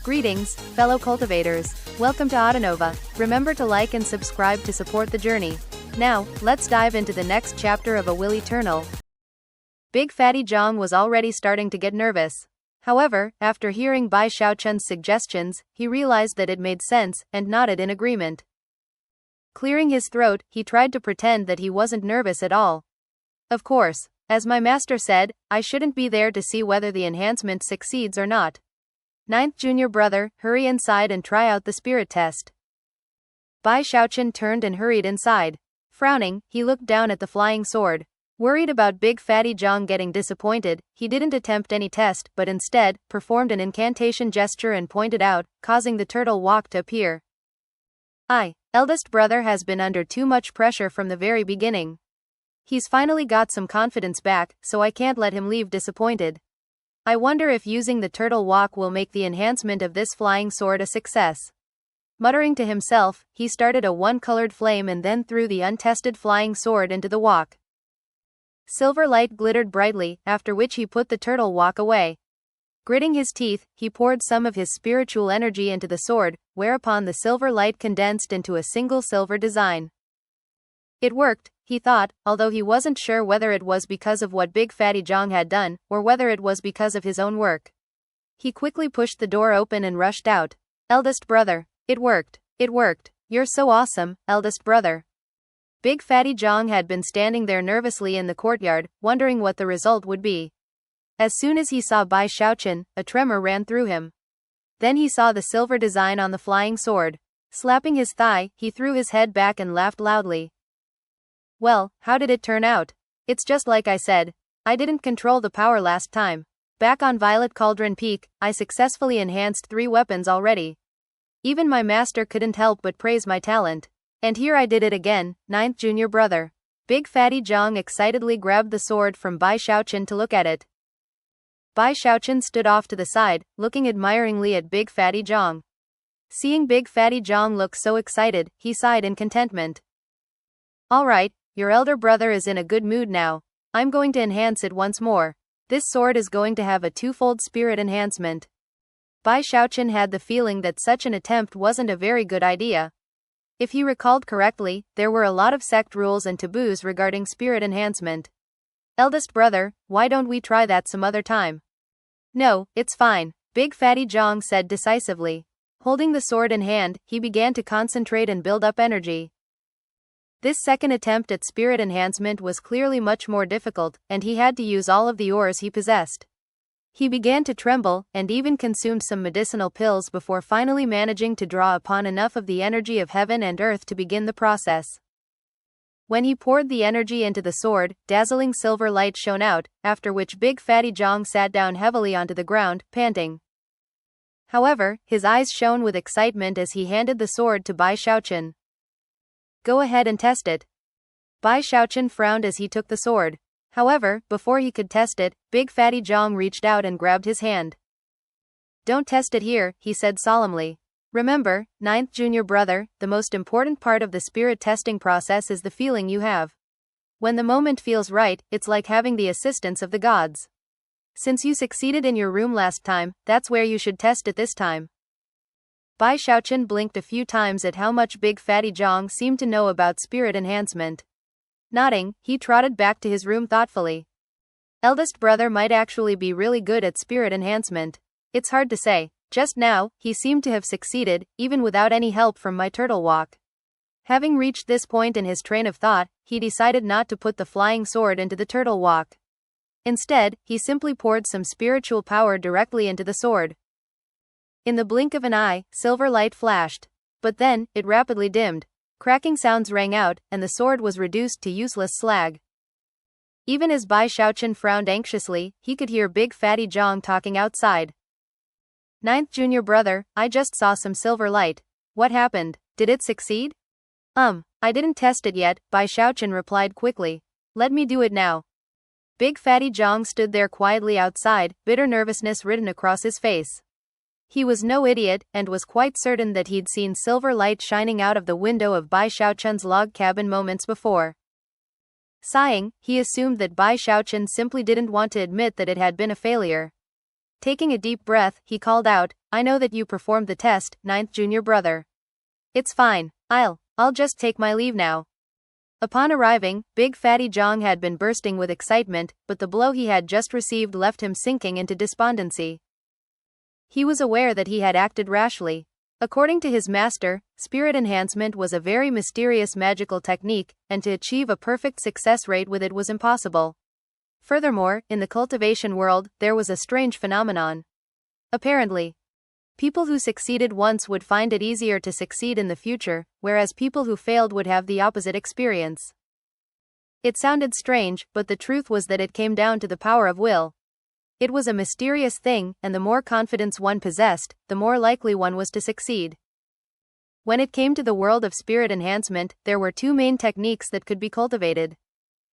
Greetings, fellow cultivators. Welcome to Autonova. Remember to like and subscribe to support the journey. Now, let's dive into the next chapter of A Will Eternal. Big Fatty Zhang was already starting to get nervous. However, after hearing Bai Xiaochun's suggestions, he realized that it made sense, and nodded in agreement. Clearing his throat, he tried to pretend that he wasn't nervous at all. Of course, as my master said, I shouldn't be there to see whether the enhancement succeeds or not. Ninth junior brother, hurry inside and try out the spirit test. Bai Xiaochun turned and hurried inside. Frowning, he looked down at the flying sword. Worried about Big Fatty Zhang getting disappointed, he didn't attempt any test but instead performed an incantation gesture and pointed out, causing the turtle walk to appear. Eldest brother has been under too much pressure from the very beginning. He's finally got some confidence back, so I can't let him leave disappointed. I wonder if using the turtle walk will make the enhancement of this flying sword a success. Muttering to himself, he started a one-colored flame and then threw the untested flying sword into the walk. Silver light glittered brightly, after which he put the turtle walk away. Gritting his teeth, he poured some of his spiritual energy into the sword, whereupon the silver light condensed into a single silver design. It worked, he thought, although he wasn't sure whether it was because of what Big Fatty Zhang had done, or whether it was because of his own work. He quickly pushed the door open and rushed out. Eldest brother, it worked. It worked. You're so awesome, eldest brother. Big Fatty Zhang had been standing there nervously in the courtyard, wondering what the result would be. As soon as he saw Bai Xiaochun, a tremor ran through him. Then he saw the silver design on the flying sword. Slapping his thigh, he threw his head back and laughed loudly. Well, how did it turn out? It's just like I said. I didn't control the power last time. Back on Violet Cauldron Peak, I successfully enhanced 3 weapons already. Even my master couldn't help but praise my talent. And here I did it again, ninth junior brother. Big Fatty Zhang excitedly grabbed the sword from Bai Xiaochun to look at it. Bai Xiaochun stood off to the side, looking admiringly at Big Fatty Zhang. Seeing Big Fatty Zhang look so excited, he sighed in contentment. Alright, your elder brother is in a good mood now. I'm going to enhance it once more. This sword is going to have a 2-fold spirit enhancement. Bai Xiaochun had the feeling that such an attempt wasn't a very good idea. If he recalled correctly, there were a lot of sect rules and taboos regarding spirit enhancement. Eldest brother, why don't we try that some other time? No, it's fine, Big Fatty Zhang said decisively. Holding the sword in hand, he began to concentrate and build up energy. This second attempt at spirit enhancement was clearly much more difficult, and he had to use all of the ores he possessed. He began to tremble, and even consumed some medicinal pills before finally managing to draw upon enough of the energy of heaven and earth to begin the process. When he poured the energy into the sword, dazzling silver light shone out, after which Big Fatty Zhang sat down heavily onto the ground, panting. However, his eyes shone with excitement as he handed the sword to Bai Xiaochun. Go ahead and test it. Bai Xiaochun frowned as he took the sword. However, before he could test it, Big Fatty Zhang reached out and grabbed his hand. Don't test it here, he said solemnly. Remember, ninth junior brother, the most important part of the spirit testing process is the feeling you have. When the moment feels right, it's like having the assistance of the gods. Since you succeeded in your room last time, that's where you should test it this time. Bai Xiaochun blinked a few times at how much Big Fatty Zhang seemed to know about spirit enhancement. Nodding, he trotted back to his room thoughtfully. Eldest brother might actually be really good at spirit enhancement. It's hard to say. Just now, he seemed to have succeeded, even without any help from my turtle walk. Having reached this point in his train of thought, he decided not to put the flying sword into the turtle walk. Instead, he simply poured some spiritual power directly into the sword. In the blink of an eye, silver light flashed. But then, it rapidly dimmed. Cracking sounds rang out, and the sword was reduced to useless slag. Even as Bai Xiaochun frowned anxiously, he could hear Big Fatty Zhang talking outside. Ninth junior brother, I just saw some silver light. What happened? Did it succeed? I didn't test it yet, Bai Xiaochun replied quickly. Let me do it now. Big Fatty Zhang stood there quietly outside, bitter nervousness written across his face. He was no idiot, and was quite certain that he'd seen silver light shining out of the window of Bai Xiaochun's log cabin moments before. Sighing, he assumed that Bai Xiaochun simply didn't want to admit that it had been a failure. Taking a deep breath, he called out, I know that you performed the test, ninth junior brother. It's fine. I'll just take my leave now. Upon arriving, Big Fatty Zhang had been bursting with excitement, but the blow he had just received left him sinking into despondency. He was aware that he had acted rashly. According to his master, spirit enhancement was a very mysterious magical technique, and to achieve a perfect success rate with it was impossible. Furthermore, in the cultivation world, there was a strange phenomenon. Apparently, people who succeeded once would find it easier to succeed in the future, whereas people who failed would have the opposite experience. It sounded strange, but the truth was that it came down to the power of will. It was a mysterious thing, and the more confidence one possessed, the more likely one was to succeed. When it came to the world of spirit enhancement, there were two main techniques that could be cultivated.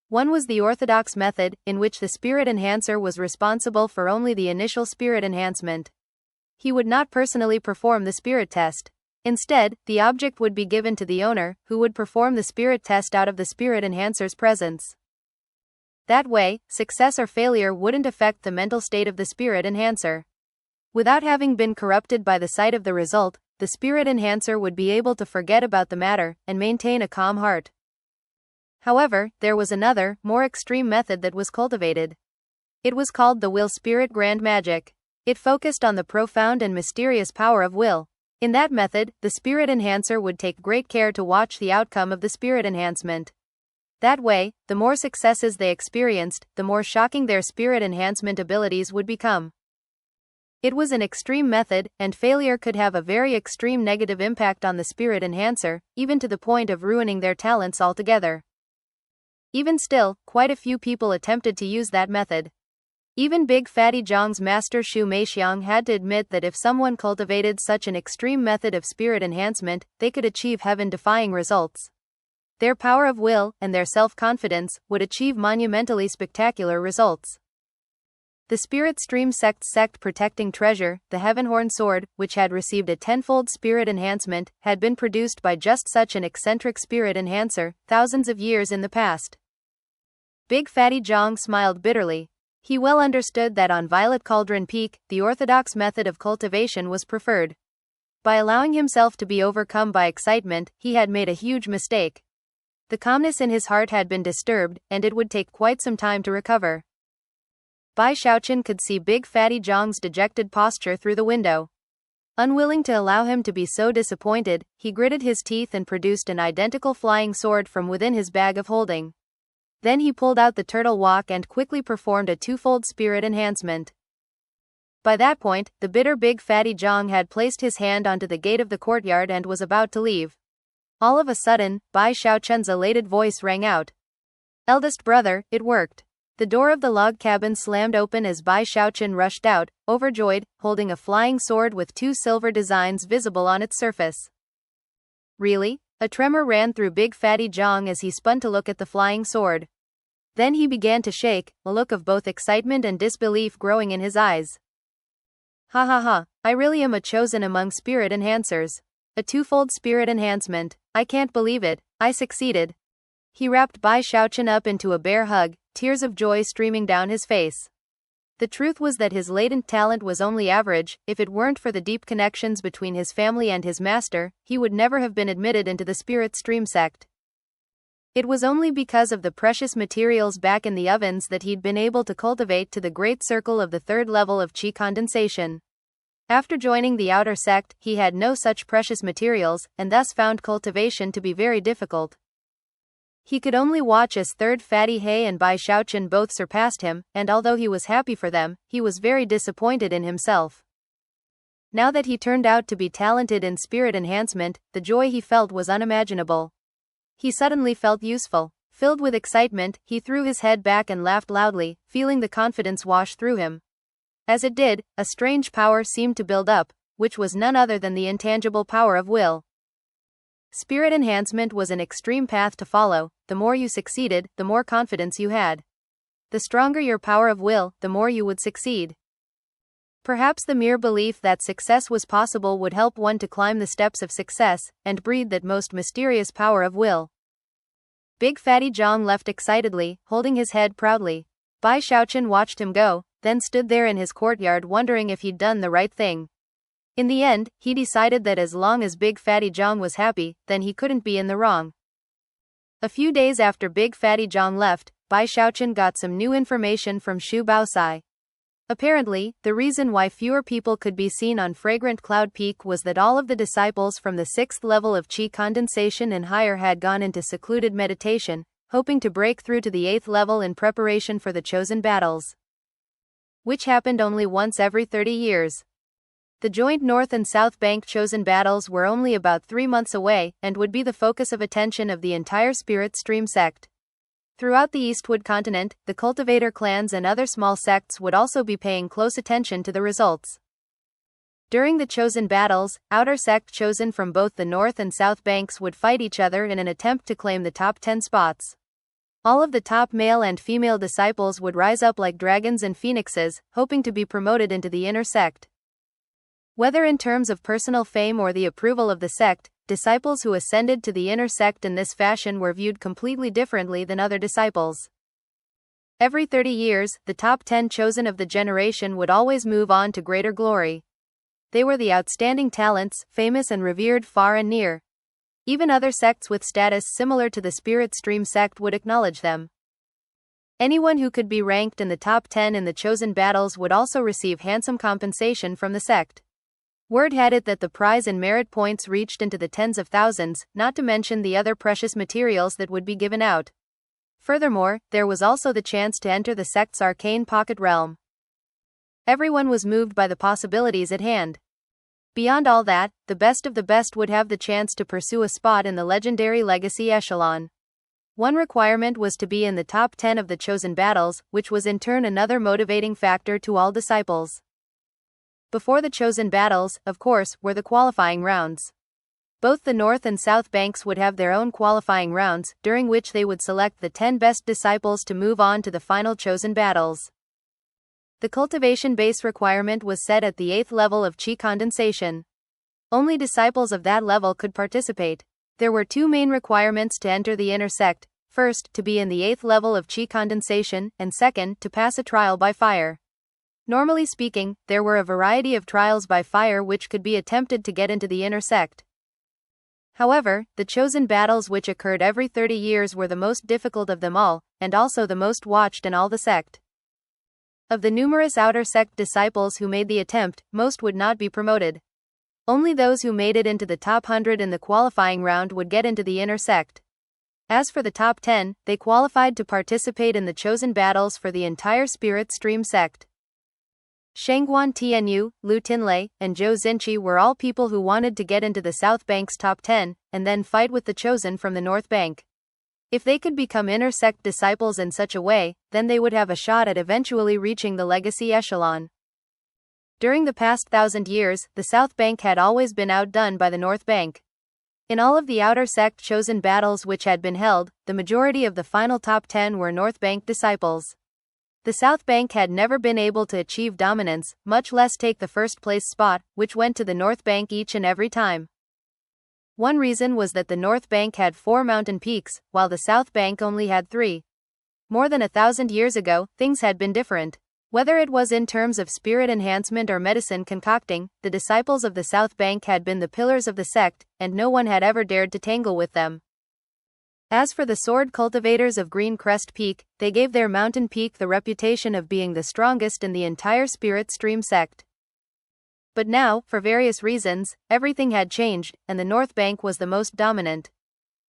One was the orthodox method, in which the spirit enhancer was responsible for only the initial spirit enhancement. He would not personally perform the spirit test. Instead, the object would be given to the owner, who would perform the spirit test out of the spirit enhancer's presence. That way, success or failure wouldn't affect the mental state of the spirit enhancer. Without having been corrupted by the sight of the result, the spirit enhancer would be able to forget about the matter and maintain a calm heart. However, there was another, more extreme method that was cultivated. It was called the will spirit grand magic. It focused on the profound and mysterious power of will. In that method, the spirit enhancer would take great care to watch the outcome of the spirit enhancement. That way, the more successes they experienced, the more shocking their spirit enhancement abilities would become. It was an extreme method, and failure could have a very extreme negative impact on the spirit enhancer, even to the point of ruining their talents altogether. Even still, quite a few people attempted to use that method. Even Big Fatty Zhang's master Xu Meixiang had to admit that if someone cultivated such an extreme method of spirit enhancement, they could achieve heaven-defying results. Their power of will, and their self-confidence, would achieve monumentally spectacular results. The Spirit Stream Sect's sect-protecting treasure, the Heavenhorn Sword, which had received a tenfold spirit enhancement, had been produced by just such an eccentric spirit enhancer, thousands of years in the past. Big Fatty Zhang smiled bitterly. He well understood that on Violet Cauldron Peak, the orthodox method of cultivation was preferred. By allowing himself to be overcome by excitement, he had made a huge mistake. The calmness in his heart had been disturbed, and it would take quite some time to recover. Bai Xiaochun could see Big Fatty Zhang's dejected posture through the window. Unwilling to allow him to be so disappointed, he gritted his teeth and produced an identical flying sword from within his bag of holding. Then he pulled out the turtle walk and quickly performed a twofold spirit enhancement. By that point, the bitter Big Fatty Zhang had placed his hand onto the gate of the courtyard and was about to leave. All of a sudden, Bai Xiaochun's elated voice rang out. Eldest brother, it worked. The door of the log cabin slammed open as Bai Xiaochun rushed out, overjoyed, holding a flying sword with two silver designs visible on its surface. Really? A tremor ran through Big Fatty Zhang as he spun to look at the flying sword. Then he began to shake, a look of both excitement and disbelief growing in his eyes. Ha ha ha, I really am a chosen among spirit enhancers. A twofold spirit enhancement. I can't believe it, I succeeded. He wrapped Bai Xiaochun up into a bear hug, tears of joy streaming down his face. The truth was that his latent talent was only average. If it weren't for the deep connections between his family and his master, he would never have been admitted into the Spirit Stream sect. It was only because of the precious materials back in the ovens that he'd been able to cultivate to the great circle of the third level of qi condensation. After joining the outer sect, he had no such precious materials, and thus found cultivation to be very difficult. He could only watch as Third Fatty He and Bai Xiaochun both surpassed him, and although he was happy for them, he was very disappointed in himself. Now that he turned out to be talented in spirit enhancement, the joy he felt was unimaginable. He suddenly felt useful. Filled with excitement, he threw his head back and laughed loudly, feeling the confidence wash through him. As it did, a strange power seemed to build up, which was none other than the intangible power of will. Spirit enhancement was an extreme path to follow. The more you succeeded, the more confidence you had. The stronger your power of will, the more you would succeed. Perhaps the mere belief that success was possible would help one to climb the steps of success, and breathe that most mysterious power of will. Big Fatty Zhang left excitedly, holding his head proudly. Bai Xiaochun watched him go. then stood there in his courtyard wondering if he'd done the right thing. In the end, he decided that as long as Big Fatty Zhang was happy, then he couldn't be in the wrong. A few days after Big Fatty Zhang left, Bai Xiaochun got some new information from Xu Baosai. Apparently, the reason why fewer people could be seen on Fragrant Cloud Peak was that all of the disciples from the 6th level of Qi condensation and higher had gone into secluded meditation, hoping to break through to the 8th level in preparation for the chosen battles, which happened only once every 30 years. The joint North and South Bank chosen battles were only about 3 months away, and would be the focus of attention of the entire Spirit Stream sect. Throughout the Eastwood continent, the cultivator clans and other small sects would also be paying close attention to the results. During the chosen battles, outer sect chosen from both the North and South Banks would fight each other in an attempt to claim the top 10 spots. All of the top male and female disciples would rise up like dragons and phoenixes, hoping to be promoted into the inner sect. Whether in terms of personal fame or the approval of the sect, disciples who ascended to the inner sect in this fashion were viewed completely differently than other disciples. Every 30 years, the top 10 chosen of the generation would always move on to greater glory. They were the outstanding talents, famous and revered far and near. Even other sects with status similar to the Spirit Stream sect would acknowledge them. Anyone who could be ranked in the top 10 in the chosen battles would also receive handsome compensation from the sect. Word had it that the prize and merit points reached into the tens of thousands, not to mention the other precious materials that would be given out. Furthermore, there was also the chance to enter the sect's arcane pocket realm. Everyone was moved by the possibilities at hand. Beyond all that, the best of the best would have the chance to pursue a spot in the legendary legacy echelon. One requirement was to be in the top 10 of the chosen battles, which was in turn another motivating factor to all disciples. Before the chosen battles, of course, were the qualifying rounds. Both the North and South Banks would have their own qualifying rounds, during which they would select the 10 best disciples to move on to the final chosen battles. The cultivation base requirement was set at the 8th level of Qi condensation. Only disciples of that level could participate. There were 2 main requirements to enter the inner sect: first, to be in the 8th level of Qi condensation, and second, to pass a trial by fire. Normally speaking, there were a variety of trials by fire which could be attempted to get into the inner sect. However, the chosen battles which occurred every 30 years were the most difficult of them all, and also the most watched in all the sect. Of the numerous outer sect disciples who made the attempt, most would not be promoted. Only those who made it into the top 100 in the qualifying round would get into the inner sect. As for the top 10, they qualified to participate in the chosen battles for the entire Spirit Stream sect. Shangguan Tianyu, Lu Tinlei, and Zhou Xinqi were all people who wanted to get into the South Bank's top 10, and then fight with the chosen from the North Bank. If they could become inner sect disciples in such a way, then they would have a shot at eventually reaching the legacy echelon. During the past 1,000 years, the South Bank had always been outdone by the North Bank. In all of the outer sect chosen battles which had been held, the majority of the final top 10 were North Bank disciples. The South Bank had never been able to achieve dominance, much less take the first place spot, which went to the North Bank each and every time. One reason was that the North Bank had 4 mountain peaks, while the South Bank only had 3. More than 1,000 years ago, things had been different. Whether it was in terms of spirit enhancement or medicine concocting, the disciples of the South Bank had been the pillars of the sect, and no one had ever dared to tangle with them. As for the sword cultivators of Green Crest Peak, they gave their mountain peak the reputation of being the strongest in the entire Spirit Stream sect. But now, for various reasons, everything had changed, and the North Bank was the most dominant.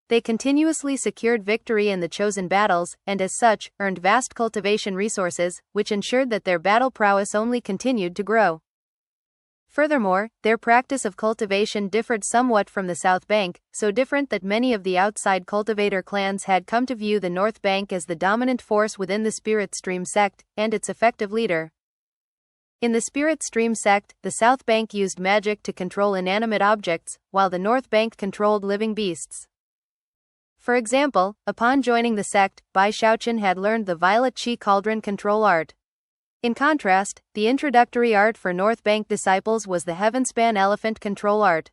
They continuously secured victory in the chosen battles, and as such, earned vast cultivation resources, which ensured that their battle prowess only continued to grow. Furthermore, their practice of cultivation differed somewhat from the South Bank, so different that many of the outside cultivator clans had come to view the North Bank as the dominant force within the Spirit Stream sect, and its effective leader. In the Spirit Stream sect, the South Bank used magic to control inanimate objects, while the North Bank controlled living beasts. For example, upon joining the sect, Bai Xiaochun had learned the Violet Qi Cauldron control art. In contrast, the introductory art for North Bank disciples was the Heavenspan Elephant control art.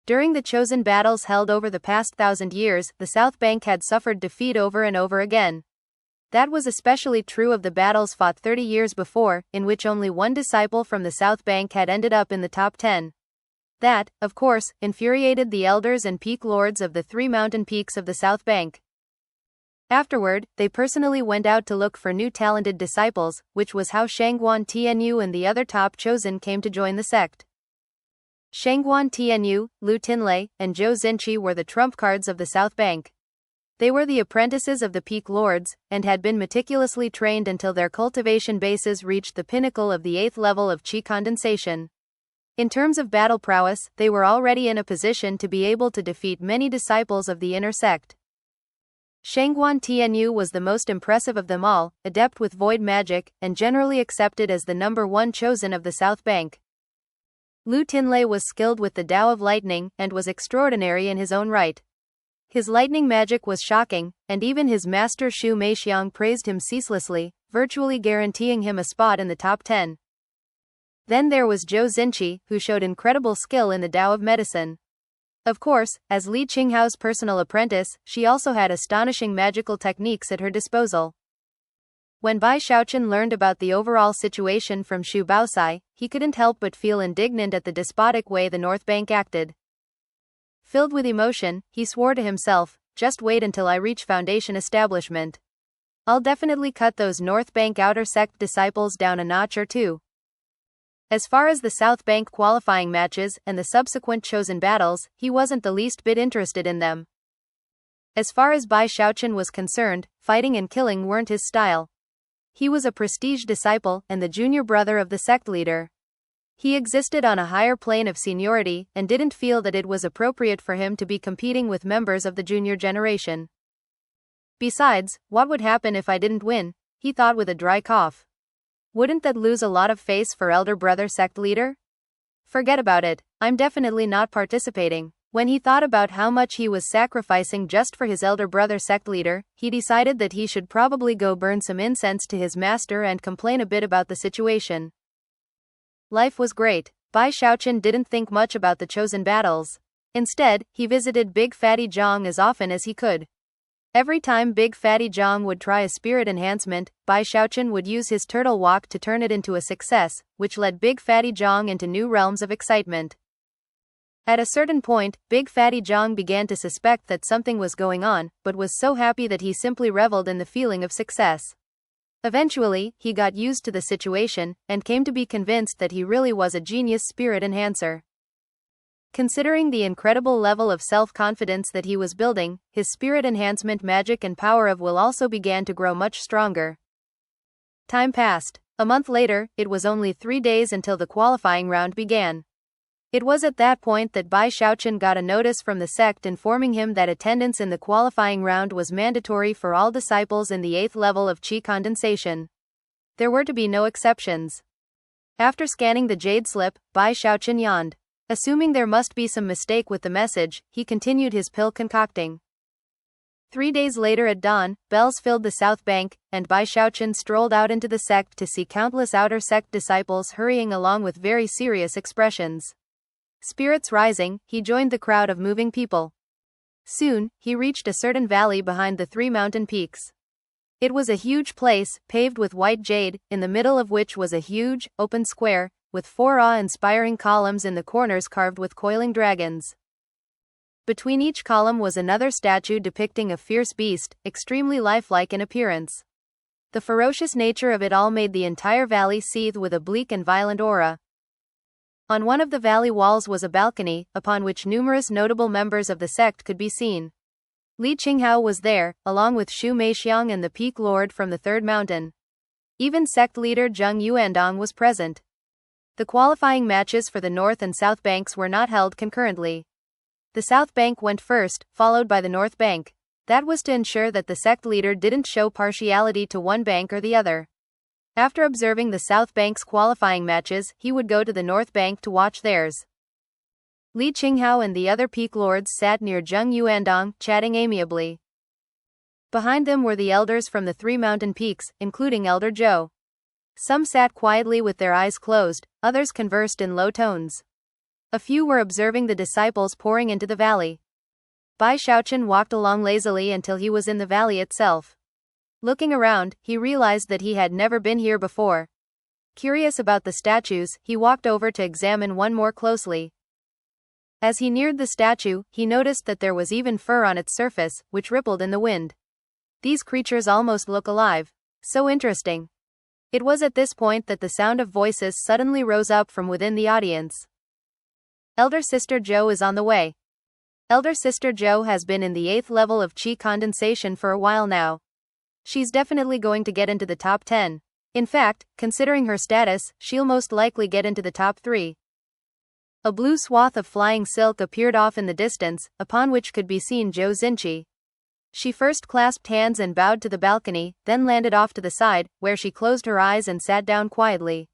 During the chosen battles held over the past 1,000 years, the South Bank had suffered defeat over and over again. That was especially true of the battles fought 30 years before, in which only one disciple from the South Bank had ended up in the top 10. That, of course, infuriated the elders and peak lords of the 3 mountain peaks of the South Bank. Afterward, they personally went out to look for new talented disciples, which was how Shangguan Tianyu and the other top chosen came to join the sect. Shangguan Tianyu, Lu Tinlei, and Zhou Xinqi were the trump cards of the South Bank. They were the apprentices of the peak lords, and had been meticulously trained until their cultivation bases reached the pinnacle of the 8th level of qi condensation. In terms of battle prowess, they were already in a position to be able to defeat many disciples of the inner sect. Shangguan Tianyu was the most impressive of them all, adept with void magic, and generally accepted as the number 1 chosen of the South Bank. Lu Tinlei was skilled with the Tao of Lightning, and was extraordinary in his own right. His lightning magic was shocking, and even his master Xu Meixiang praised him ceaselessly, virtually guaranteeing him a spot in the top 10. Then there was Zhou Xinqi, who showed incredible skill in the Tao of medicine. Of course, as Li Qinghao's personal apprentice, she also had astonishing magical techniques at her disposal. When Bai Xiaochun learned about the overall situation from Xu Baosai, he couldn't help but feel indignant at the despotic way the North Bank acted. Filled with emotion, he swore to himself, "Just wait until I reach Foundation establishment. I'll definitely cut those North Bank outer sect disciples down a notch or two." As far as the South Bank qualifying matches and the subsequent chosen battles, he wasn't the least bit interested in them. As far as Bai Xiaochun was concerned, fighting and killing weren't his style. He was a prestige disciple and the junior brother of the sect leader. He existed on a higher plane of seniority and didn't feel that it was appropriate for him to be competing with members of the junior generation. Besides, what would happen if I didn't win? He thought with a dry cough. Wouldn't that lose a lot of face for elder brother sect leader? Forget about it, I'm definitely not participating. When he thought about how much he was sacrificing just for his elder brother sect leader, he decided that he should probably go burn some incense to his master and complain a bit about the situation. Life was great. Bai Xiaochun didn't think much about the chosen battles. Instead, he visited Big Fatty Zhang as often as he could. Every time Big Fatty Zhang would try a spirit enhancement, Bai Xiaochun would use his turtle walk to turn it into a success, which led Big Fatty Zhang into new realms of excitement. At a certain point, Big Fatty Zhang began to suspect that something was going on, but was so happy that he simply reveled in the feeling of success. Eventually, he got used to the situation, and came to be convinced that he really was a genius spirit enhancer. Considering the incredible level of self-confidence that he was building, his spirit enhancement magic and power of will also began to grow much stronger. Time passed. A month later, it was only 3 days until the qualifying round began. It was at that point that Bai Xiaochun got a notice from the sect informing him that attendance in the qualifying round was mandatory for all disciples in the 8th level of qi condensation. There were to be no exceptions. After scanning the jade slip, Bai Xiaochun yawned. Assuming there must be some mistake with the message, he continued his pill concocting. 3 days later at dawn, bells filled the South Bank, and Bai Xiaochun strolled out into the sect to see countless outer sect disciples hurrying along with very serious expressions. Spirits rising, he joined the crowd of moving people. Soon, he reached a certain valley behind the 3 mountain peaks. It was a huge place, paved with white jade, in the middle of which was a huge, open square, with 4 awe-inspiring columns in the corners carved with coiling dragons. Between each column was another statue depicting a fierce beast, extremely lifelike in appearance. The ferocious nature of it all made the entire valley seethe with a bleak and violent aura. On one of the valley walls was a balcony, upon which numerous notable members of the sect could be seen. Li Qinghao was there, along with Xu Meixiang and the Peak Lord from the 3rd mountain. Even sect leader Zheng Yuandong was present. The qualifying matches for the North and South Banks were not held concurrently. The South Bank went first, followed by the North Bank. That was to ensure that the sect leader didn't show partiality to one bank or the other. After observing the South Bank's qualifying matches, he would go to the North Bank to watch theirs. Li Qinghao and the other peak lords sat near Zheng Yuandong, chatting amiably. Behind them were the elders from the 3 mountain peaks, including Elder Zhou. Some sat quietly with their eyes closed, others conversed in low tones. A few were observing the disciples pouring into the valley. Bai Xiaochun walked along lazily until he was in the valley itself. Looking around, he realized that he had never been here before. Curious about the statues, he walked over to examine one more closely. As he neared the statue, he noticed that there was even fur on its surface, which rippled in the wind. These creatures almost look alive. So interesting. It was at this point that the sound of voices suddenly rose up from within the audience. Elder Sister Joe is on the way. Elder Sister Joe has been in the 8th level of chi condensation for a while now. She's definitely going to get into the top 10. In fact, considering her status, she'll most likely get into the top 3. A blue swath of flying silk appeared off in the distance, upon which could be seen Zhou Xinqi. She first clasped hands and bowed to the balcony, then landed off to the side, where she closed her eyes and sat down quietly.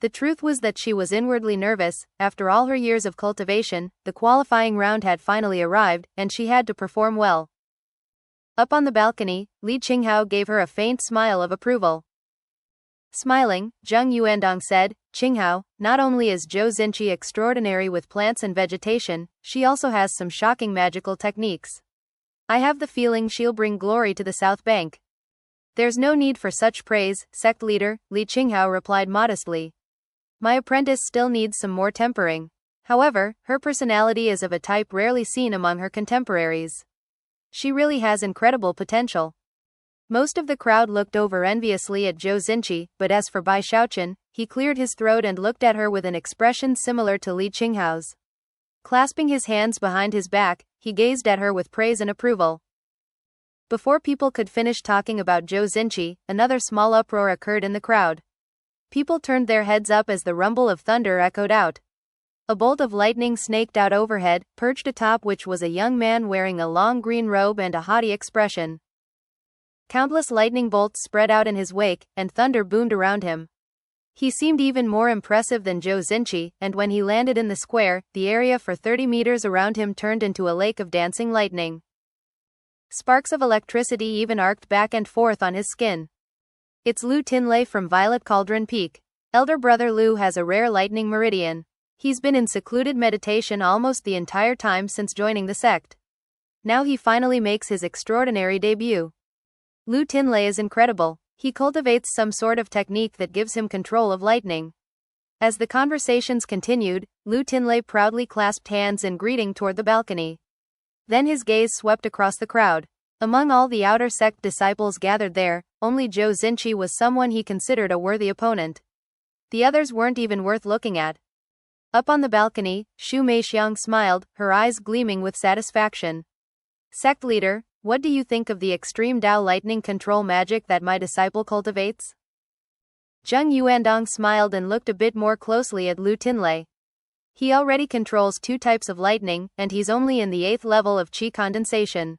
The truth was that she was inwardly nervous. After all her years of cultivation, the qualifying round had finally arrived, and she had to perform well. Up on the balcony, Li Qinghao gave her a faint smile of approval. Smiling, Zheng Yuandong said, "Qinghao, not only is Zhou Xinqi extraordinary with plants and vegetation, she also has some shocking magical techniques. I have the feeling she'll bring glory to the South Bank." "There's no need for such praise, sect leader," Li Qinghao replied modestly. "My apprentice still needs some more tempering. However, her personality is of a type rarely seen among her contemporaries. She really has incredible potential." Most of the crowd looked over enviously at Zhou Xinqi, but as for Bai Xiaochun, he cleared his throat and looked at her with an expression similar to Li Qinghao's. Clasping his hands behind his back, he gazed at her with praise and approval. Before people could finish talking about Zhou Xinqi, another small uproar occurred in the crowd. People turned their heads up as the rumble of thunder echoed out. A bolt of lightning snaked out overhead, perched atop which was a young man wearing a long green robe and a haughty expression. Countless lightning bolts spread out in his wake, and thunder boomed around him. He seemed even more impressive than Zhou Xinqi, and when he landed in the square, the area for 30 meters around him turned into a lake of dancing lightning. Sparks of electricity even arced back and forth on his skin. "It's Lu Tinlei from Violet Cauldron Peak. Elder brother Lu has a rare lightning meridian. He's been in secluded meditation almost the entire time since joining the sect. Now he finally makes his extraordinary debut. Lu Tinlei is incredible. He cultivates some sort of technique that gives him control of lightning." As the conversations continued, Lu Tinlei proudly clasped hands in greeting toward the balcony. Then his gaze swept across the crowd. Among all the outer sect disciples gathered there, only Zhou Xinqi was someone he considered a worthy opponent. The others weren't even worth looking at. Up on the balcony, Xu Meixiang smiled, her eyes gleaming with satisfaction. "Sect leader, what do you think of the extreme Dao lightning control magic that my disciple cultivates?" Zheng Yuandong smiled and looked a bit more closely at Lu Tinlei. He already controls 2 types of lightning, and he's only in the 8th level of chi condensation.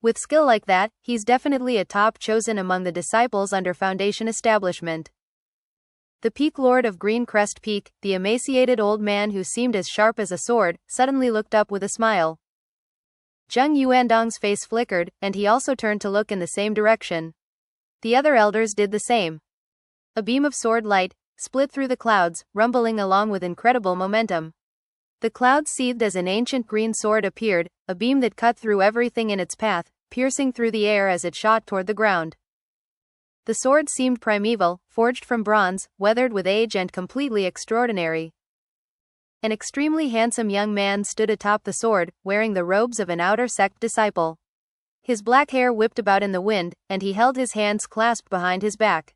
With skill like that, he's definitely a top chosen among the disciples under Foundation establishment. The Peak Lord of Green Crest Peak, the emaciated old man who seemed as sharp as a sword, suddenly looked up with a smile. Zheng Yuandong's face flickered, and he also turned to look in the same direction. The other elders did the same. A beam of sword light split through the clouds, rumbling along with incredible momentum. The clouds seethed as an ancient green sword appeared, a beam that cut through everything in its path, piercing through the air as it shot toward the ground. The sword seemed primeval, forged from bronze, weathered with age and completely extraordinary. An extremely handsome young man stood atop the sword, wearing the robes of an outer sect disciple. His black hair whipped about in the wind, and he held his hands clasped behind his back.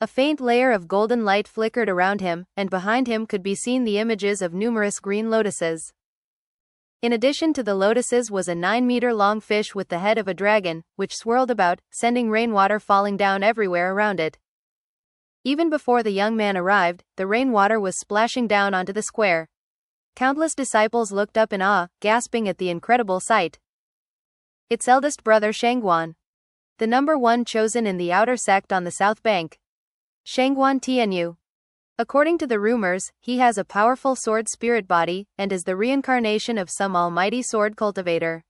A faint layer of golden light flickered around him, and behind him could be seen the images of numerous green lotuses. In addition to the lotuses was a 9-meter-long fish with the head of a dragon, which swirled about, sending rainwater falling down everywhere around it. Even before the young man arrived, the rainwater was splashing down onto the square. Countless disciples looked up in awe, gasping at the incredible sight. Its eldest brother Shangguan, the number 1 chosen in the outer sect on the south bank. Shangguan Tianyu. According to the rumors, he has a powerful sword spirit body, and is the reincarnation of some almighty sword cultivator.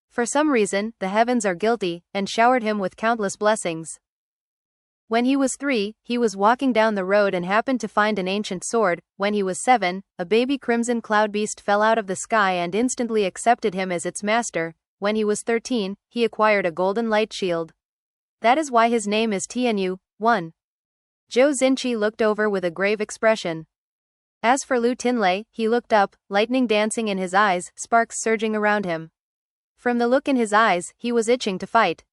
For some reason, the heavens are guilty, and showered him with countless blessings. When he was 3, he was walking down the road and happened to find an ancient sword. When he was 7, a baby crimson cloud beast fell out of the sky and instantly accepted him as its master. When he was 13, he acquired a golden light shield. That is why his name is Tianyu. 1. Zhou Xinqi looked over with a grave expression. As for Lu Tinlei, he looked up, lightning dancing in his eyes, sparks surging around him. From the look in his eyes, he was itching to fight.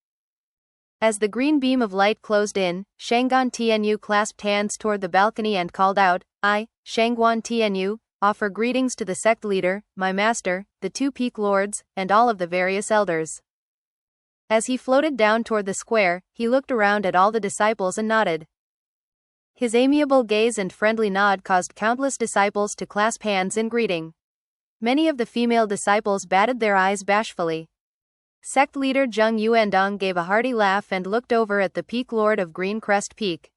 As the green beam of light closed in, Shangguan Tianyu clasped hands toward the balcony and called out, "I, Shangguan Tianyu, offer greetings to the sect leader, my master, the two peak lords, and all of the various elders." As he floated down toward the square, he looked around at all the disciples and nodded. His amiable gaze and friendly nod caused countless disciples to clasp hands in greeting. Many of the female disciples batted their eyes bashfully. Sect leader Zheng Yuandong gave a hearty laugh and looked over at the peak lord of Green Crest Peak.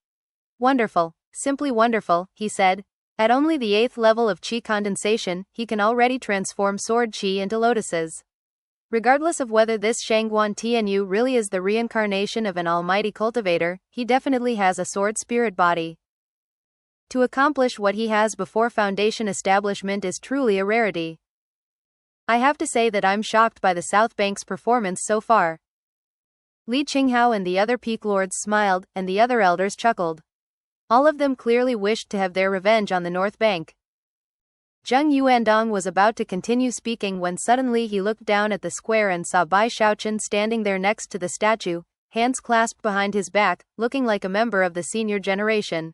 "Wonderful, simply wonderful," he said. "At only the 8th level of qi condensation, he can already transform sword qi into lotuses. Regardless of whether this Shangguan Tianyu really is the reincarnation of an almighty cultivator, he definitely has a sword spirit body. To accomplish what he has before foundation establishment is truly a rarity. I have to say that I'm shocked by the South Bank's performance so far." Li Qinghao and the other peak lords smiled, and the other elders chuckled. All of them clearly wished to have their revenge on the North Bank. Zheng Yuandong was about to continue speaking when suddenly he looked down at the square and saw Bai Xiaochun standing there next to the statue, hands clasped behind his back, looking like a member of the senior generation.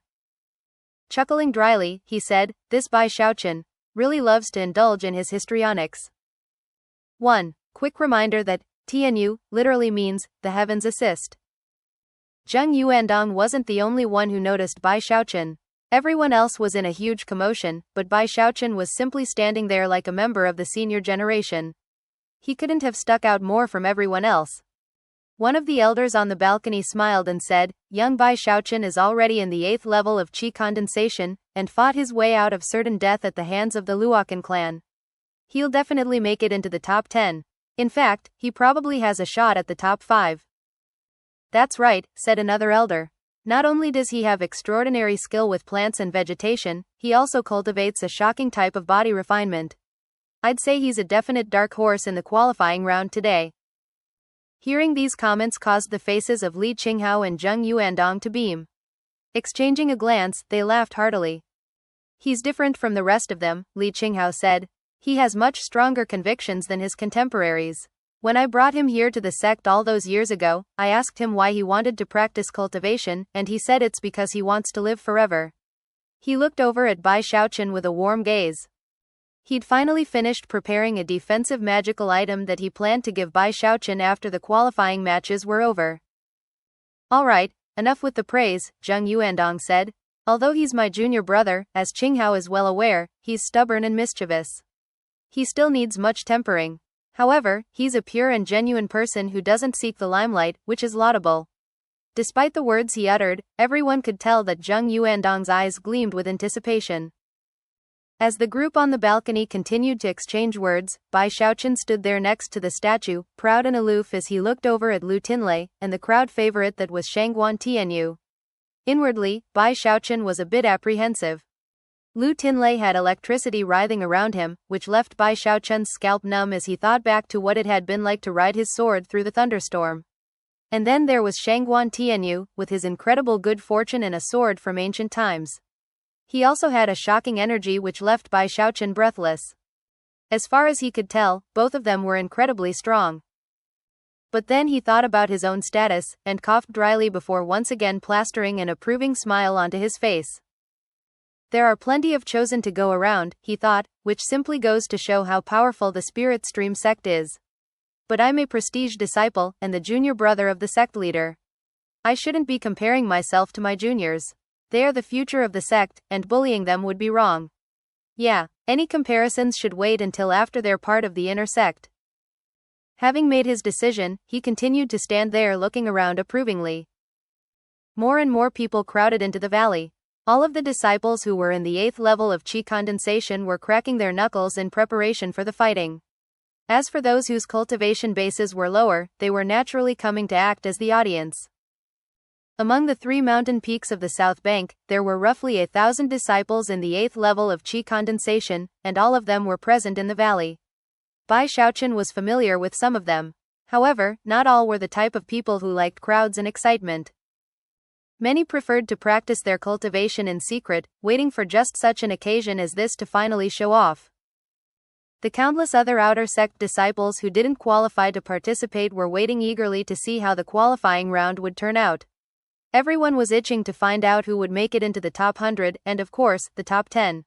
Chuckling dryly, he said, "This Bai Xiaochun really loves to indulge in his histrionics." 1. Quick reminder that Tianyu literally means the heavens assist. Zheng Yuandong wasn't the only one who noticed Bai Xiaochun. Everyone else was in a huge commotion, but Bai Xiaochun was simply standing there like a member of the senior generation. He couldn't have stuck out more from everyone else. One of the elders on the balcony smiled and said, "Young Bai Xiaochun is already in the 8th level of qi condensation, and fought his way out of certain death at the hands of the Luokan clan. He'll definitely make it into the top 10. In fact, he probably has a shot at the top 5. "That's right," said another elder. "Not only does he have extraordinary skill with plants and vegetation, he also cultivates a shocking type of body refinement. I'd say he's a definite dark horse in the qualifying round today." Hearing these comments caused the faces of Li Qinghao and Zheng Yuandong to beam. Exchanging a glance, they laughed heartily. "He's different from the rest of them," Li Qinghao said. "He has much stronger convictions than his contemporaries. When I brought him here to the sect all those years ago, I asked him why he wanted to practice cultivation, and he said it's because he wants to live forever." He looked over at Bai Xiaochun with a warm gaze. He'd finally finished preparing a defensive magical item that he planned to give Bai Xiaochun after the qualifying matches were over. "All right, enough with the praise," Zheng Yuandong said. "Although he's my junior brother, as Qinghao is well aware, he's stubborn and mischievous. He still needs much tempering. However, he's a pure and genuine person who doesn't seek the limelight, which is laudable." Despite the words he uttered, everyone could tell that Zheng Yuandong's eyes gleamed with anticipation. As the group on the balcony continued to exchange words, Bai Xiaochun stood there next to the statue, proud and aloof as he looked over at Lu Tinlei, and the crowd favorite that was Shangguan Tianyu. Inwardly, Bai Xiaochun was a bit apprehensive. Lu Tinlei had electricity writhing around him, which left Bai Xiaochun's scalp numb as he thought back to what it had been like to ride his sword through the thunderstorm. And then there was Shangguan Tianyu, with his incredible good fortune and a sword from ancient times. He also had a shocking energy which left Bai Xiaochun breathless. As far as he could tell, both of them were incredibly strong. But then he thought about his own status, and coughed dryly before once again plastering an approving smile onto his face. There are plenty of chosen to go around, he thought, which simply goes to show how powerful the Spirit Stream sect is. But I'm a prestige disciple, and the junior brother of the sect leader. I shouldn't be comparing myself to my juniors. They are the future of the sect, and bullying them would be wrong. Yeah, any comparisons should wait until after they're part of the inner sect. Having made his decision, he continued to stand there looking around approvingly. More and more people crowded into the valley. All of the disciples who were in the 8th level of qi condensation were cracking their knuckles in preparation for the fighting. As for those whose cultivation bases were lower, they were naturally coming to act as the audience. Among the 3 mountain peaks of the South Bank, there were roughly 1,000 disciples in the 8th level of qi condensation, and all of them were present in the valley. Bai Xiaochun was familiar with some of them. However, not all were the type of people who liked crowds and excitement. Many preferred to practice their cultivation in secret, waiting for just such an occasion as this to finally show off. The countless other outer sect disciples who didn't qualify to participate were waiting eagerly to see how the qualifying round would turn out. Everyone was itching to find out who would make it into the top 100 and, of course, the top 10.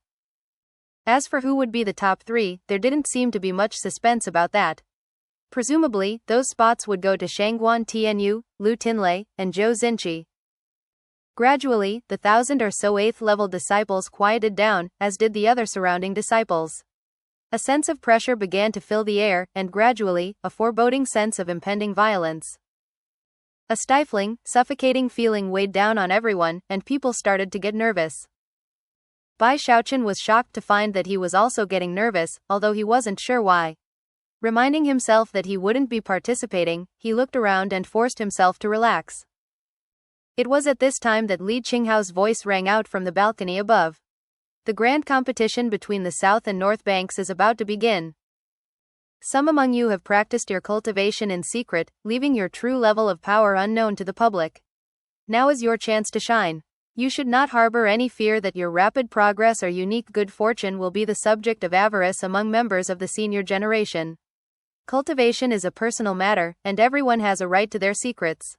As for who would be the top 3, there didn't seem to be much suspense about that. Presumably, those spots would go to Shangguan Tianyu, Lu Tinlei, and Zhou Xinqi. Gradually, the 1,000 or so 8th-level disciples quieted down, as did the other surrounding disciples. A sense of pressure began to fill the air, and gradually, a foreboding sense of impending violence. A stifling, suffocating feeling weighed down on everyone, and people started to get nervous. Bai Xiaochun was shocked to find that he was also getting nervous, although he wasn't sure why. Reminding himself that he wouldn't be participating, he looked around and forced himself to relax. It was at this time that Li Qinghao's voice rang out from the balcony above. The grand competition between the South and North Banks is about to begin. Some among you have practiced your cultivation in secret, leaving your true level of power unknown to the public. Now is your chance to shine. You should not harbor any fear that your rapid progress or unique good fortune will be the subject of avarice among members of the senior generation. Cultivation is a personal matter, and everyone has a right to their secrets.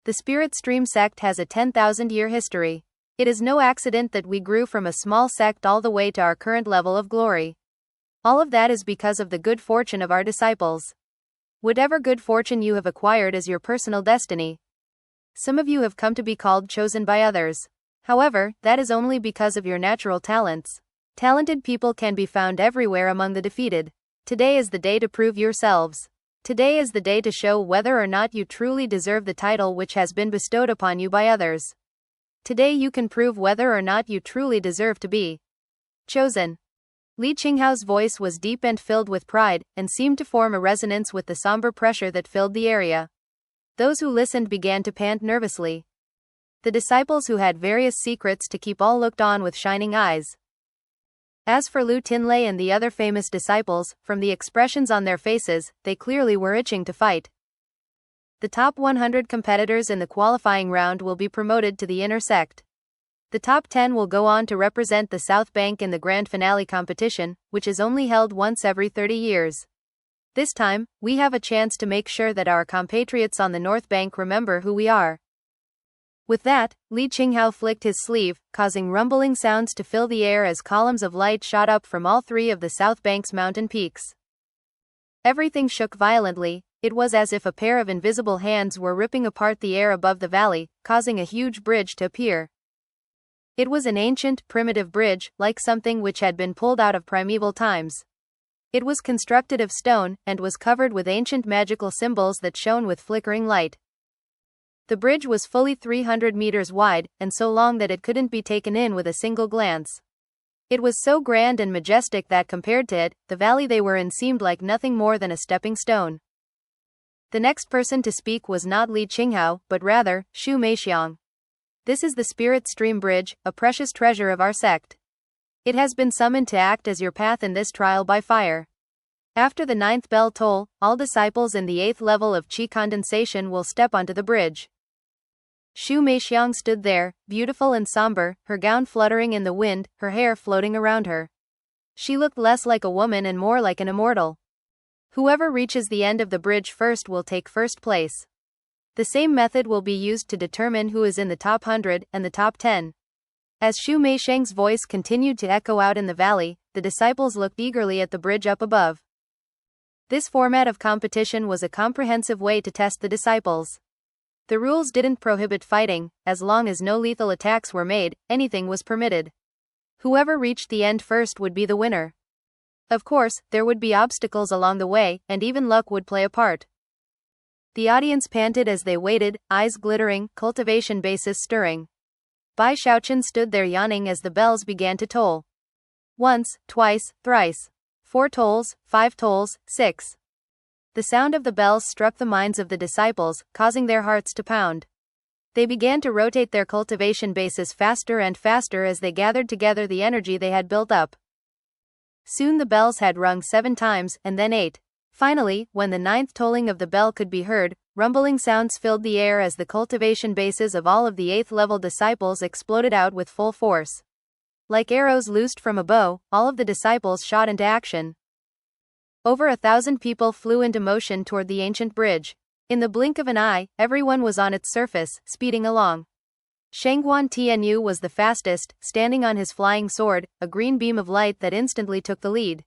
The Spirit Stream sect has a 10,000-year history. It is no accident that we grew from a small sect all the way to our current level of glory. All of that is because of the good fortune of our disciples. Whatever good fortune you have acquired is your personal destiny. Some of you have come to be called chosen by others. However, that is only because of your natural talents. Talented people can be found everywhere among the defeated. Today is the day to prove yourselves. Today is the day to show whether or not you truly deserve the title which has been bestowed upon you by others. Today you can prove whether or not you truly deserve to be chosen. Li Qinghao's voice was deep and filled with pride, and seemed to form a resonance with the somber pressure that filled the area. Those who listened began to pant nervously. The disciples who had various secrets to keep all looked on with shining eyes. As for Lu Tinlei and the other famous disciples, from the expressions on their faces, they clearly were itching to fight. The top 100 competitors in the qualifying round will be promoted to the inner sect. The top 10 will go on to represent the South Bank in the grand finale competition, which is only held once every 30 years. This time, we have a chance to make sure that our compatriots on the North Bank remember who we are. With that, Li Qinghao flicked his sleeve, causing rumbling sounds to fill the air as columns of light shot up from all three of the South Bank's mountain peaks. Everything shook violently. It was as if a pair of invisible hands were ripping apart the air above the valley, causing a huge bridge to appear. It was an ancient, primitive bridge, like something which had been pulled out of primeval times. It was constructed of stone, and was covered with ancient magical symbols that shone with flickering light. The bridge was fully 300 meters wide, and so long that it couldn't be taken in with a single glance. It was so grand and majestic that compared to it, the valley they were in seemed like nothing more than a stepping stone. The next person to speak was not Li Qinghao, but rather, Xu Meixiang. This is the Spirit Stream Bridge, a precious treasure of our sect. It has been summoned to act as your path in this trial by fire. After the 9th bell toll, all disciples in the 8th level of Qi condensation will step onto the bridge. Xu Meixiang stood there, beautiful and somber, her gown fluttering in the wind, her hair floating around her. She looked less like a woman and more like an immortal. Whoever reaches the end of the bridge first will take first place. The same method will be used to determine who is in the top 100 and the top 10. As Xu Meixiang's voice continued to echo out in the valley, the disciples looked eagerly at the bridge up above. This format of competition was a comprehensive way to test the disciples. The rules didn't prohibit fighting. As long as no lethal attacks were made, anything was permitted. Whoever reached the end first would be the winner. Of course, there would be obstacles along the way, and even luck would play a part. The audience panted as they waited, eyes glittering, cultivation bases stirring. Bai Xiaochun stood there yawning as the bells began to toll. Once, twice, thrice. 4 tolls, 5 tolls, 6. The sound of the bells struck the minds of the disciples, causing their hearts to pound. They began to rotate their cultivation bases faster and faster as they gathered together the energy they had built up. Soon the bells had rung 7 times, and then 8. Finally, when the ninth tolling of the bell could be heard, rumbling sounds filled the air as the cultivation bases of all of the 8th level disciples exploded out with full force. Like arrows loosed from a bow, all of the disciples shot into action. Over 1,000 people flew into motion toward the ancient bridge. In the blink of an eye, everyone was on its surface, speeding along. Shangguan Tianyu was the fastest, standing on his flying sword, a green beam of light that instantly took the lead.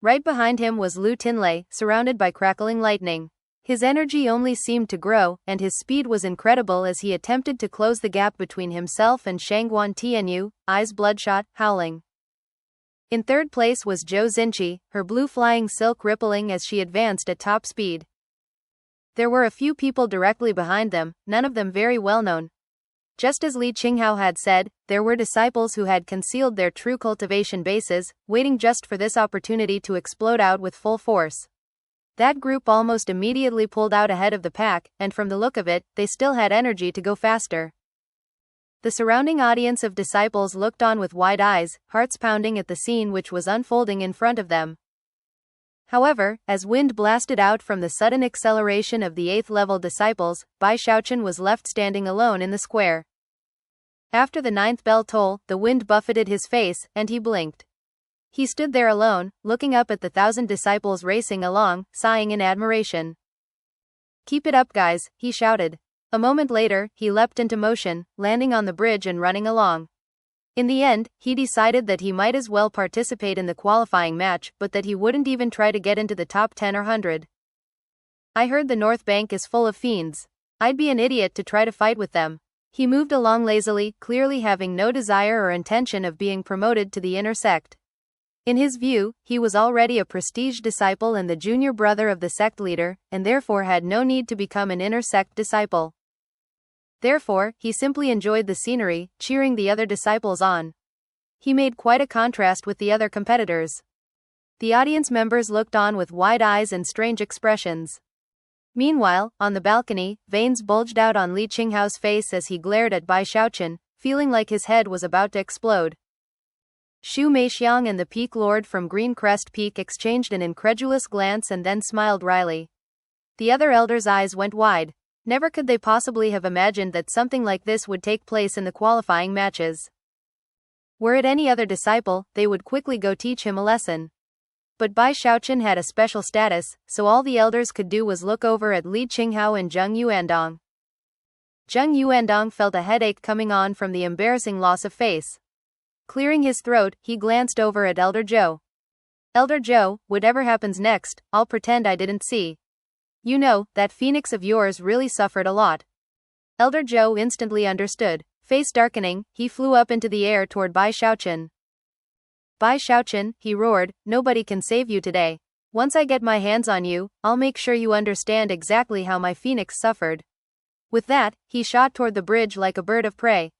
Right behind him was Lu Tinlei, surrounded by crackling lightning. His energy only seemed to grow, and his speed was incredible as he attempted to close the gap between himself and Shangguan Tianyu, eyes bloodshot, howling. In third place was Zhou Xinqi, her blue flying silk rippling as she advanced at top speed. There were a few people directly behind them, none of them very well known. Just as Li Qinghao had said, there were disciples who had concealed their true cultivation bases, waiting just for this opportunity to explode out with full force. That group almost immediately pulled out ahead of the pack, and from the look of it, they still had energy to go faster. The surrounding audience of disciples looked on with wide eyes, hearts pounding at the scene which was unfolding in front of them. However, as wind blasted out from the sudden acceleration of the 8th level disciples, Bai Xiaochun was left standing alone in the square. After the 9th bell toll, the wind buffeted his face, and he blinked. He stood there alone, looking up at the 1,000 disciples racing along, sighing in admiration. "Keep it up, guys," he shouted. A moment later, he leapt into motion, landing on the bridge and running along. In the end, he decided that he might as well participate in the qualifying match, but that he wouldn't even try to get into the top 10 or 100. "I heard the North Bank is full of fiends. I'd be an idiot to try to fight with them." He moved along lazily, clearly having no desire or intention of being promoted to the inner sect. In his view, he was already a prestige disciple and the junior brother of the sect leader, and therefore had no need to become an inner sect disciple. Therefore, he simply enjoyed the scenery, cheering the other disciples on. He made quite a contrast with the other competitors. The audience members looked on with wide eyes and strange expressions. Meanwhile, on the balcony, veins bulged out on Li Qinghao's face as he glared at Bai Xiaochun, feeling like his head was about to explode. Xu Meixiang and the Peak Lord from Green Crest Peak exchanged an incredulous glance and then smiled wryly. The other elders' eyes went wide. Never could they possibly have imagined that something like this would take place in the qualifying matches. Were it any other disciple, they would quickly go teach him a lesson. But Bai Xiaochun had a special status, so all the elders could do was look over at Li Qinghao and Zheng Yuandong. Zheng Yuandong felt a headache coming on from the embarrassing loss of face. Clearing his throat, he glanced over at Elder Zhou. "Elder Zhou, whatever happens next, I'll pretend I didn't see. You know, that phoenix of yours really suffered a lot." Elder Zhou instantly understood. Face darkening, he flew up into the air toward Bai Xiaochun. "Bai Xiaochun," he roared, "nobody can save you today. Once I get my hands on you, I'll make sure you understand exactly how my phoenix suffered." With that, he shot toward the bridge like a bird of prey.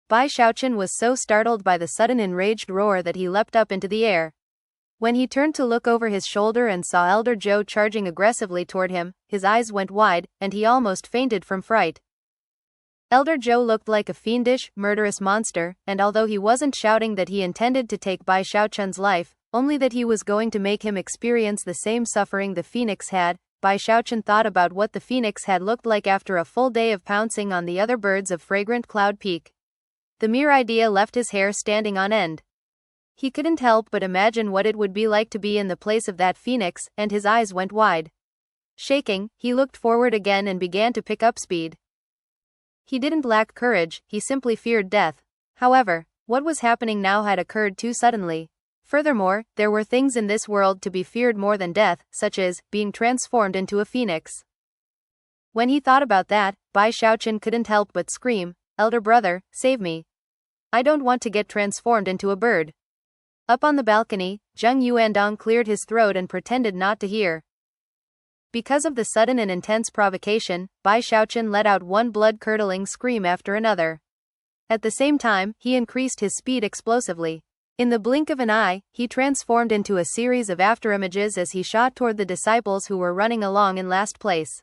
Bai Xiaochun was so startled by the sudden enraged roar that he leapt up into the air. When he turned to look over his shoulder and saw Elder Zhou charging aggressively toward him, his eyes went wide, and he almost fainted from fright. Elder Zhou looked like a fiendish, murderous monster, and although he wasn't shouting that he intended to take Bai Xiaochun's life, only that he was going to make him experience the same suffering the phoenix had, Bai Xiaochun thought about what the phoenix had looked like after a full day of pouncing on the other birds of fragrant Cloud Peak. The mere idea left his hair standing on end. He couldn't help but imagine what it would be like to be in the place of that phoenix, and his eyes went wide. Shaking, he looked forward again and began to pick up speed. He didn't lack courage, he simply feared death. However, what was happening now had occurred too suddenly. Furthermore, there were things in this world to be feared more than death, such as being transformed into a phoenix. When he thought about that, Bai Xiaochun couldn't help but scream, "Elder brother, save me. I don't want to get transformed into a bird." Up on the balcony, Zheng Yuandong cleared his throat and pretended not to hear. Because of the sudden and intense provocation, Bai Xiaochun let out one blood-curdling scream after another. At the same time, he increased his speed explosively. In the blink of an eye, he transformed into a series of afterimages as he shot toward the disciples who were running along in last place.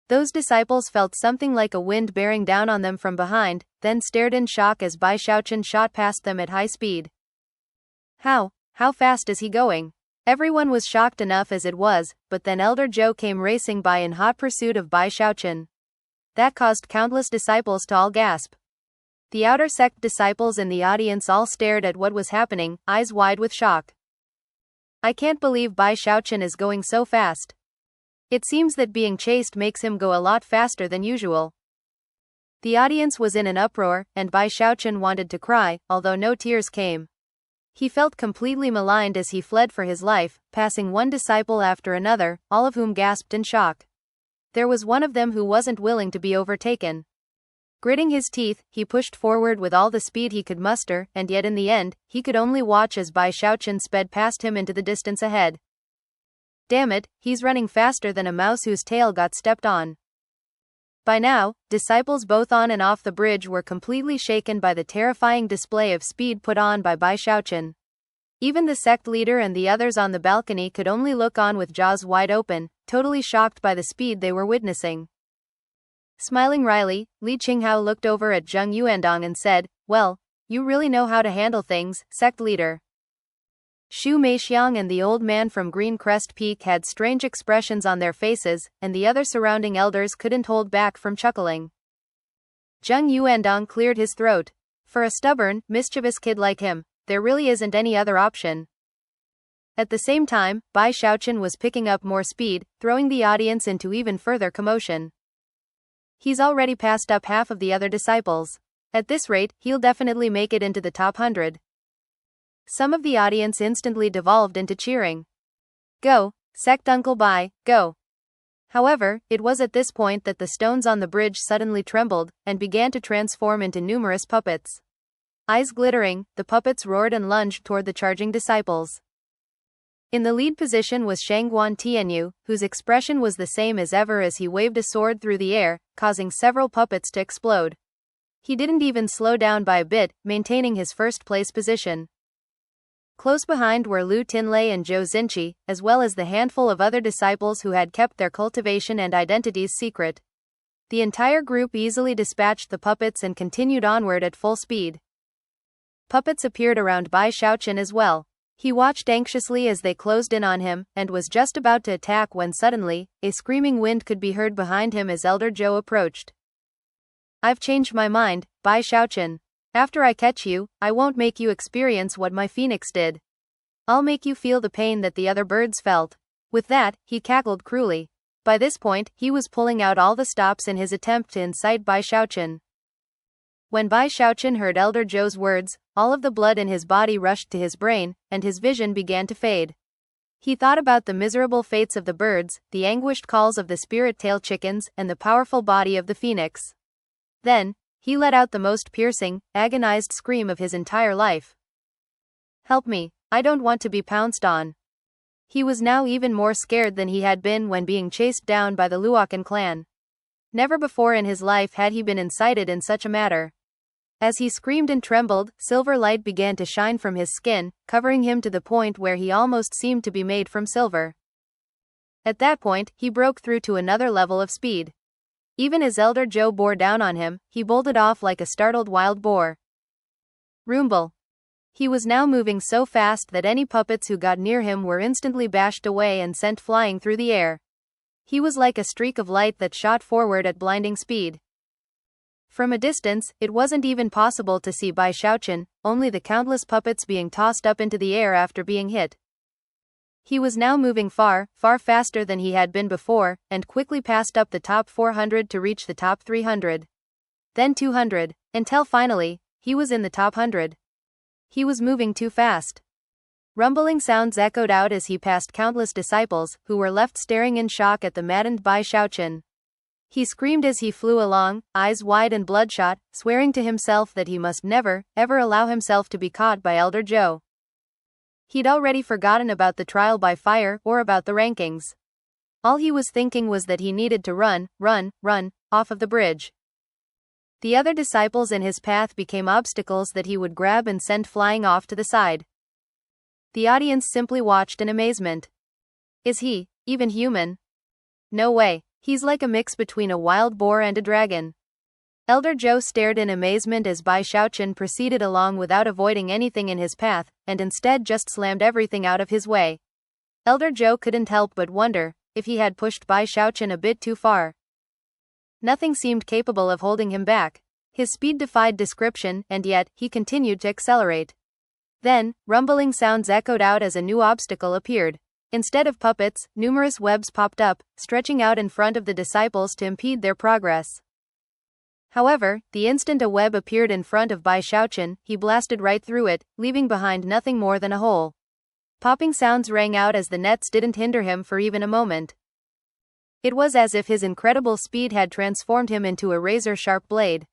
Those disciples felt something like a wind bearing down on them from behind, then stared in shock as Bai Xiaochun shot past them at high speed. How fast is he going?" Everyone was shocked enough as it was, but then Elder Zhou came racing by in hot pursuit of Bai Xiaochun. That caused countless disciples to all gasp. The outer sect disciples in the audience all stared at what was happening, eyes wide with shock. I can't believe Bai Xiaochun is going so fast. It seems that being chased makes him go a lot faster than usual. The audience was in an uproar, and Bai Xiaochun wanted to cry, although no tears came. He felt completely maligned as he fled for his life, passing one disciple after another, all of whom gasped in shock. There was one of them who wasn't willing to be overtaken. Gritting his teeth, he pushed forward with all the speed he could muster, and yet in the end, he could only watch as Bai Xiaochun sped past him into the distance ahead. Damn it, he's running faster than a mouse whose tail got stepped on. By now, disciples both on and off the bridge were completely shaken by the terrifying display of speed put on by Bai Xiaochun. Even the sect leader and the others on the balcony could only look on with jaws wide open, totally shocked by the speed they were witnessing. Smiling wryly, Li Qinghao looked over at Zheng Yuandong and said, "Well, you really know how to handle things, sect leader." Xu Meixiang and the old man from Green Crest Peak had strange expressions on their faces, and the other surrounding elders couldn't hold back from chuckling. Zheng Yuandong cleared his throat. For a stubborn, mischievous kid like him, there really isn't any other option. At the same time, Bai Xiaochun was picking up more speed, throwing the audience into even further commotion. He's already passed up half of the other disciples. At this rate, he'll definitely make it into the top 100. Some of the audience instantly devolved into cheering. Go, Sect Uncle Bai, go. However, it was at this point that the stones on the bridge suddenly trembled, and began to transform into numerous puppets. Eyes glittering, the puppets roared and lunged toward the charging disciples. In the lead position was Shangguan Tianyu, whose expression was the same as ever as he waved a sword through the air, causing several puppets to explode. He didn't even slow down by a bit, maintaining his first-place position. Close behind were Lu Tinlei and Zhou Xinqi, as well as the handful of other disciples who had kept their cultivation and identities secret. The entire group easily dispatched the puppets and continued onward at full speed. Puppets appeared around Bai Xiaochun as well. He watched anxiously as they closed in on him, and was just about to attack when suddenly, a screaming wind could be heard behind him as Elder Zhou approached. "I've changed my mind, Bai Xiaochun. After I catch you, I won't make you experience what my phoenix did. I'll make you feel the pain that the other birds felt." With that, he cackled cruelly. By this point, he was pulling out all the stops in his attempt to incite Bai Xiaochun. When Bai Xiaochun heard Elder Zhou's words, all of the blood in his body rushed to his brain, and his vision began to fade. He thought about the miserable fates of the birds, the anguished calls of the spirit-tail chickens, and the powerful body of the phoenix. Then, he let out the most piercing, agonized scream of his entire life. "Help me, I don't want to be pounced on." He was now even more scared than he had been when being chased down by the Luocan clan. Never before in his life had he been incited in such a matter. As he screamed and trembled, silver light began to shine from his skin, covering him to the point where he almost seemed to be made from silver. At that point, he broke through to another level of speed. Even as Elder Zhou bore down on him, he bolted off like a startled wild boar. Rumble. He was now moving so fast that any puppets who got near him were instantly bashed away and sent flying through the air. He was like a streak of light that shot forward at blinding speed. From a distance, it wasn't even possible to see Bai Xiaochun, only the countless puppets being tossed up into the air after being hit. He was now moving far, far faster than he had been before, and quickly passed up the top 400 to reach the top 300. Then 200, until finally, he was in the top 100. He was moving too fast. Rumbling sounds echoed out as he passed countless disciples, who were left staring in shock at the maddened Bai Xiaochun. He screamed as he flew along, eyes wide and bloodshot, swearing to himself that he must never, ever allow himself to be caught by Elder Zhou. He'd already forgotten about the trial by fire or about the rankings. All he was thinking was that he needed to run, off of the bridge. The other disciples in his path became obstacles that he would grab and send flying off to the side. The audience simply watched in amazement. Is he even human? No way, he's like a mix between a wild boar and a dragon. Elder Zhou stared in amazement as Bai Xiaochun proceeded along without avoiding anything in his path, and instead just slammed everything out of his way. Elder Zhou couldn't help but wonder if he had pushed Bai Xiaochun a bit too far. Nothing seemed capable of holding him back. His speed defied description, and yet, he continued to accelerate. Then, rumbling sounds echoed out as a new obstacle appeared. Instead of puppets, numerous webs popped up, stretching out in front of the disciples to impede their progress. However, the instant a web appeared in front of Bai Xiaochun, he blasted right through it, leaving behind nothing more than a hole. Popping sounds rang out as the nets didn't hinder him for even a moment. It was as if his incredible speed had transformed him into a razor-sharp blade.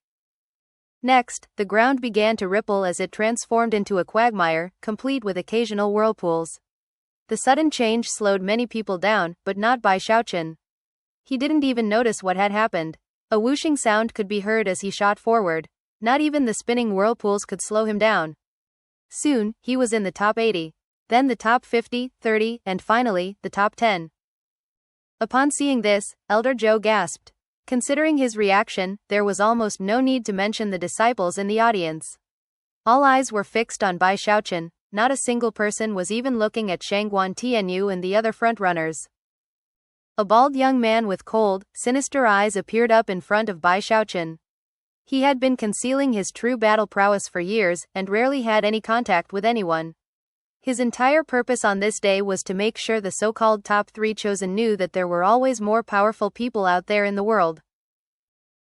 Next, the ground began to ripple as it transformed into a quagmire, complete with occasional whirlpools. The sudden change slowed many people down, but not Bai Xiaochun. He didn't even notice what had happened. A whooshing sound could be heard as he shot forward. Not even the spinning whirlpools could slow him down. Soon, he was in the top 80. Then the top 50, 30, and finally, the top 10. Upon seeing this, Elder Zhou gasped. Considering his reaction, there was almost no need to mention the disciples in the audience. All eyes were fixed on Bai Xiaochun. Not a single person was even looking at Shangguan Tianyu and the other frontrunners. A bald young man with cold, sinister eyes appeared up in front of Bai Xiaochun. He had been concealing his true battle prowess for years, and rarely had any contact with anyone. His entire purpose on this day was to make sure the so-called top 3 chosen knew that there were always more powerful people out there in the world.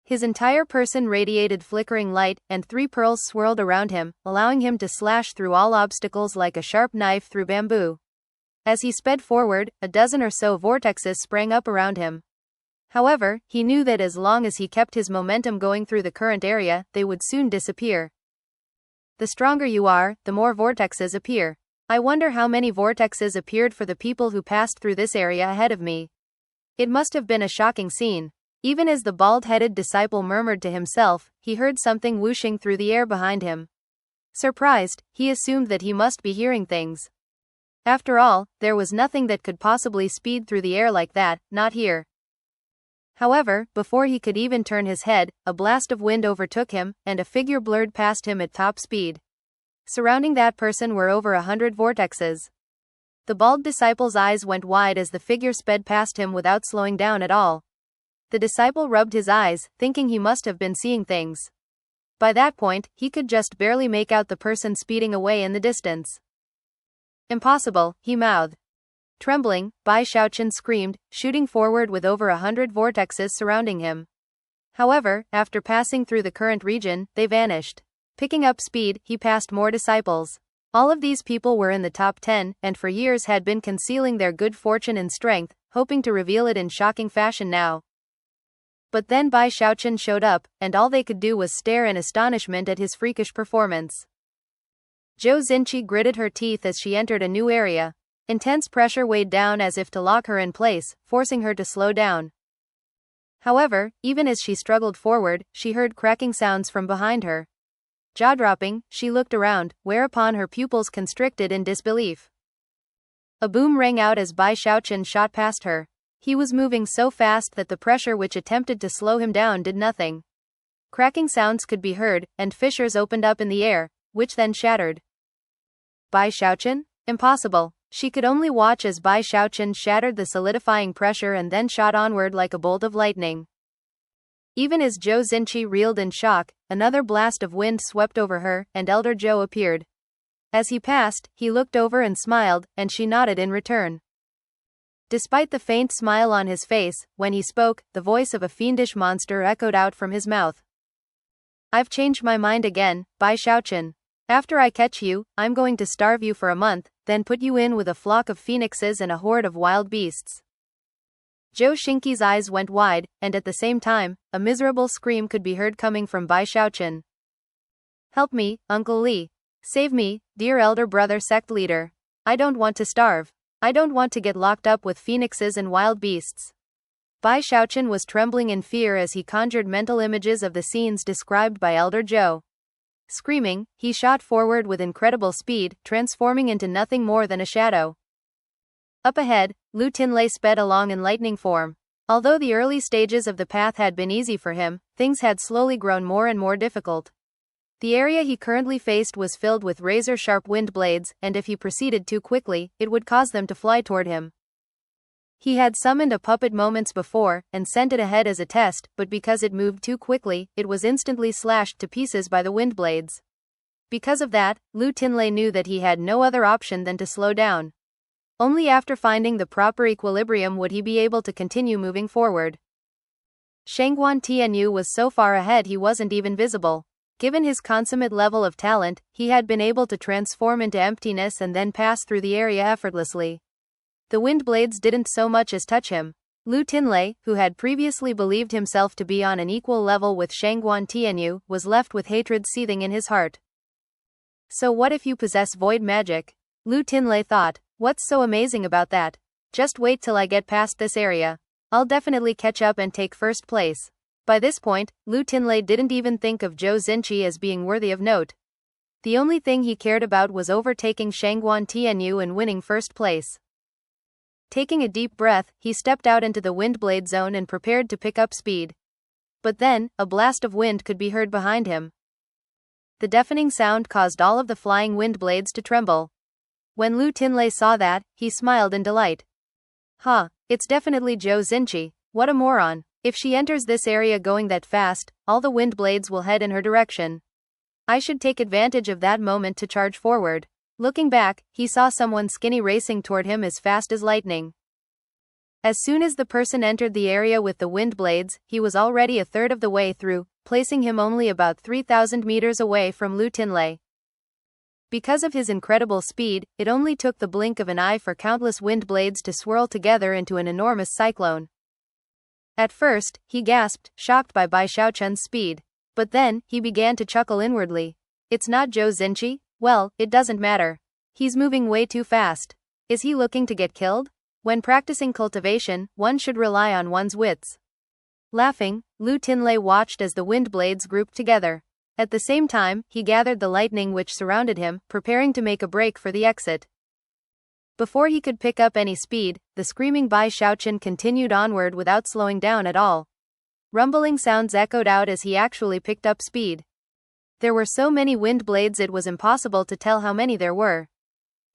His entire person radiated flickering light, and 3 pearls swirled around him, allowing him to slash through all obstacles like a sharp knife through bamboo. As he sped forward, a dozen or so vortexes sprang up around him. However, he knew that as long as he kept his momentum going through the current area, they would soon disappear. The stronger you are, the more vortexes appear. I wonder how many vortexes appeared for the people who passed through this area ahead of me. It must have been a shocking scene. Even as the bald-headed disciple murmured to himself, he heard something whooshing through the air behind him. Surprised, he assumed that he must be hearing things. After all, there was nothing that could possibly speed through the air like that, not here. However, before he could even turn his head, a blast of wind overtook him, and a figure blurred past him at top speed. Surrounding that person were over 100 vortexes. The bald disciple's eyes went wide as the figure sped past him without slowing down at all. The disciple rubbed his eyes, thinking he must have been seeing things. By that point, he could just barely make out the person speeding away in the distance. Impossible, he mouthed. Trembling, Bai Xiaochun screamed, shooting forward with over 100 vortexes surrounding him. However, after passing through the current region, they vanished. Picking up speed, he passed more disciples. All of these people were in the top 10, and for years had been concealing their good fortune and strength, hoping to reveal it in shocking fashion now. But then Bai Xiaochun showed up, and all they could do was stare in astonishment at his freakish performance. Zhou Xinqi gritted her teeth as she entered a new area. Intense pressure weighed down as if to lock her in place, forcing her to slow down. However, even as she struggled forward, she heard cracking sounds from behind her. Jaw-dropping, she looked around, whereupon her pupils constricted in disbelief. A boom rang out as Bai Xiaochun shot past her. He was moving so fast that the pressure which attempted to slow him down did nothing. Cracking sounds could be heard, and fissures opened up in the air, which then shattered. Bai Xiaochun? Impossible. She could only watch as Bai Xiaochun shattered the solidifying pressure and then shot onward like a bolt of lightning. Even as Zhou Xinqi reeled in shock, another blast of wind swept over her, and Elder Zhou appeared. As he passed, he looked over and smiled, and she nodded in return. Despite the faint smile on his face, when he spoke, the voice of a fiendish monster echoed out from his mouth. I've changed my mind again, Bai Xiaochun. After I catch you, I'm going to starve you for a month, then put you in with a flock of phoenixes and a horde of wild beasts. Zhou Xinqi's eyes went wide, and at the same time, a miserable scream could be heard coming from Bai Xiaochun. Help me, Uncle Li. Save me, dear elder brother sect leader. I don't want to starve. I don't want to get locked up with phoenixes and wild beasts. Bai Xiaochun was trembling in fear as he conjured mental images of the scenes described by Elder Zhou. Screaming, he shot forward with incredible speed, transforming into nothing more than a shadow. Up ahead, Lu Tinlei sped along in lightning form. Although the early stages of the path had been easy for him, things had slowly grown more and more difficult. The area he currently faced was filled with razor-sharp wind blades, and if he proceeded too quickly, it would cause them to fly toward him. He had summoned a puppet moments before, and sent it ahead as a test, but because it moved too quickly, it was instantly slashed to pieces by the wind blades. Because of that, Lu Tinlei knew that he had no other option than to slow down. Only after finding the proper equilibrium would he be able to continue moving forward. Shangguan Tianyu was so far ahead he wasn't even visible. Given his consummate level of talent, he had been able to transform into emptiness and then pass through the area effortlessly. The wind blades didn't so much as touch him. Lu Tinlei, who had previously believed himself to be on an equal level with Shangguan Tianyu, was left with hatred seething in his heart. So what if you possess void magic? Lu Tinlei thought. What's so amazing about that? Just wait till I get past this area. I'll definitely catch up and take first place. By this point, Lu Tinlei didn't even think of Zhou Xinqi as being worthy of note. The only thing he cared about was overtaking Shangguan Tianyu and winning first place. Taking a deep breath, he stepped out into the wind blade zone and prepared to pick up speed. But then, a blast of wind could be heard behind him. The deafening sound caused all of the flying wind blades to tremble. When Lu Tinlei saw that, he smiled in delight. It's definitely Zhou Xinqi. What a moron. If she enters this area going that fast, all the wind blades will head in her direction. I should take advantage of that moment to charge forward. Looking back, he saw someone skinny racing toward him as fast as lightning. As soon as the person entered the area with the wind blades, he was already a third of the way through, placing him only about 3,000 meters away from Lu Tinlei. Because of his incredible speed, it only took the blink of an eye for countless wind blades to swirl together into an enormous cyclone. At first, he gasped, shocked by Bai Xiaochun's speed. But then, he began to chuckle inwardly. It's not Zhou Xinqi? Well, it doesn't matter. He's moving way too fast. Is he looking to get killed? When practicing cultivation, one should rely on one's wits. Laughing, Lu Tinlei watched as the wind blades grouped together. At the same time, he gathered the lightning which surrounded him, preparing to make a break for the exit. Before he could pick up any speed, the screaming Bai Xiaochun continued onward without slowing down at all. Rumbling sounds echoed out as he actually picked up speed. There were so many wind blades it was impossible to tell how many there were.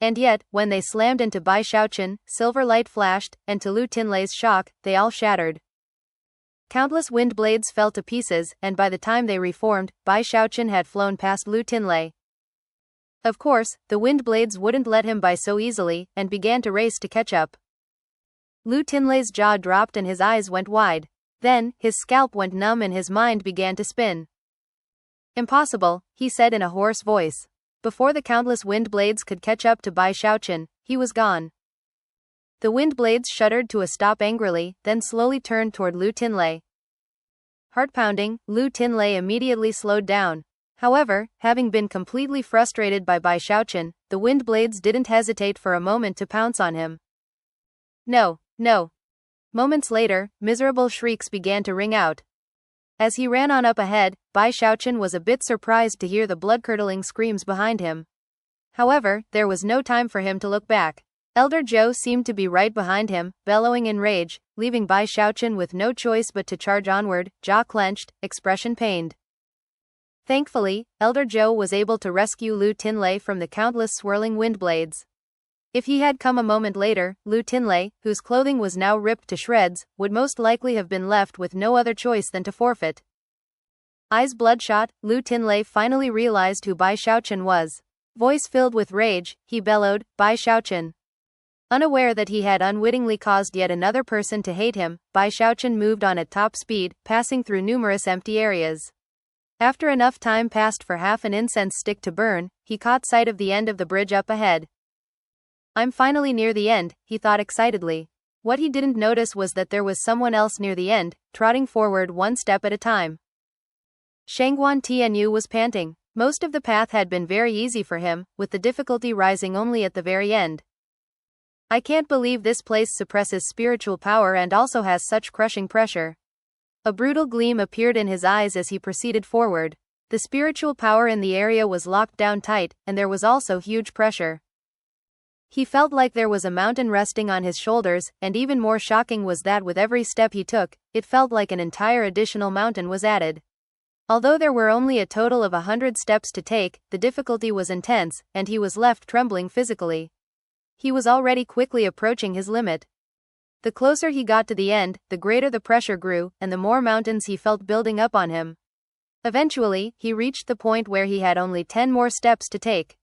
And yet, when they slammed into Bai Xiaochun, silver light flashed, and to Lu Tinlei's shock, they all shattered. Countless wind blades fell to pieces, and by the time they reformed, Bai Xiaochun had flown past Lu Tinlei. Of course, the wind blades wouldn't let him by so easily, and began to race to catch up. Lu Tinlei's jaw dropped and his eyes went wide. Then, his scalp went numb and his mind began to spin. Impossible, he said in a hoarse voice. Before the countless wind blades could catch up to Bai Xiaochun, he was gone. The wind blades shuddered to a stop angrily, then slowly turned toward Lu Tinlei. Heart-pounding, Lu Tinlei immediately slowed down. However, having been completely frustrated by Bai Xiaochun, the wind blades didn't hesitate for a moment to pounce on him. No, no. Moments later, miserable shrieks began to ring out. As he ran on up ahead, Bai Xiaochun was a bit surprised to hear the blood-curdling screams behind him. However, there was no time for him to look back. Elder Zhou seemed to be right behind him, bellowing in rage, leaving Bai Xiaochun with no choice but to charge onward, jaw clenched, expression pained. Thankfully, Elder Zhou was able to rescue Lu Tinlei from the countless swirling wind blades. If he had come a moment later, Lu Tinlei, whose clothing was now ripped to shreds, would most likely have been left with no other choice than to forfeit. Eyes bloodshot, Lu Tinlei finally realized who Bai Xiaochun was. Voice filled with rage, he bellowed, Bai Xiaochun. Unaware that he had unwittingly caused yet another person to hate him, Bai Xiaochun moved on at top speed, passing through numerous empty areas. After enough time passed for half an incense stick to burn, he caught sight of the end of the bridge up ahead. I'm finally near the end, he thought excitedly. What he didn't notice was that there was someone else near the end, trotting forward one step at a time. Shangguan Tianyu was panting. Most of the path had been very easy for him, with the difficulty rising only at the very end. I can't believe this place suppresses spiritual power and also has such crushing pressure. A brutal gleam appeared in his eyes as he proceeded forward. The spiritual power in the area was locked down tight, and there was also huge pressure. He felt like there was a mountain resting on his shoulders, and even more shocking was that with every step he took, it felt like an entire additional mountain was added. Although there were only a total of 100 steps to take, the difficulty was intense, and he was left trembling physically. He was already quickly approaching his limit. The closer he got to the end, the greater the pressure grew, and the more mountains he felt building up on him. Eventually, he reached the point where he had only 10 more steps to take.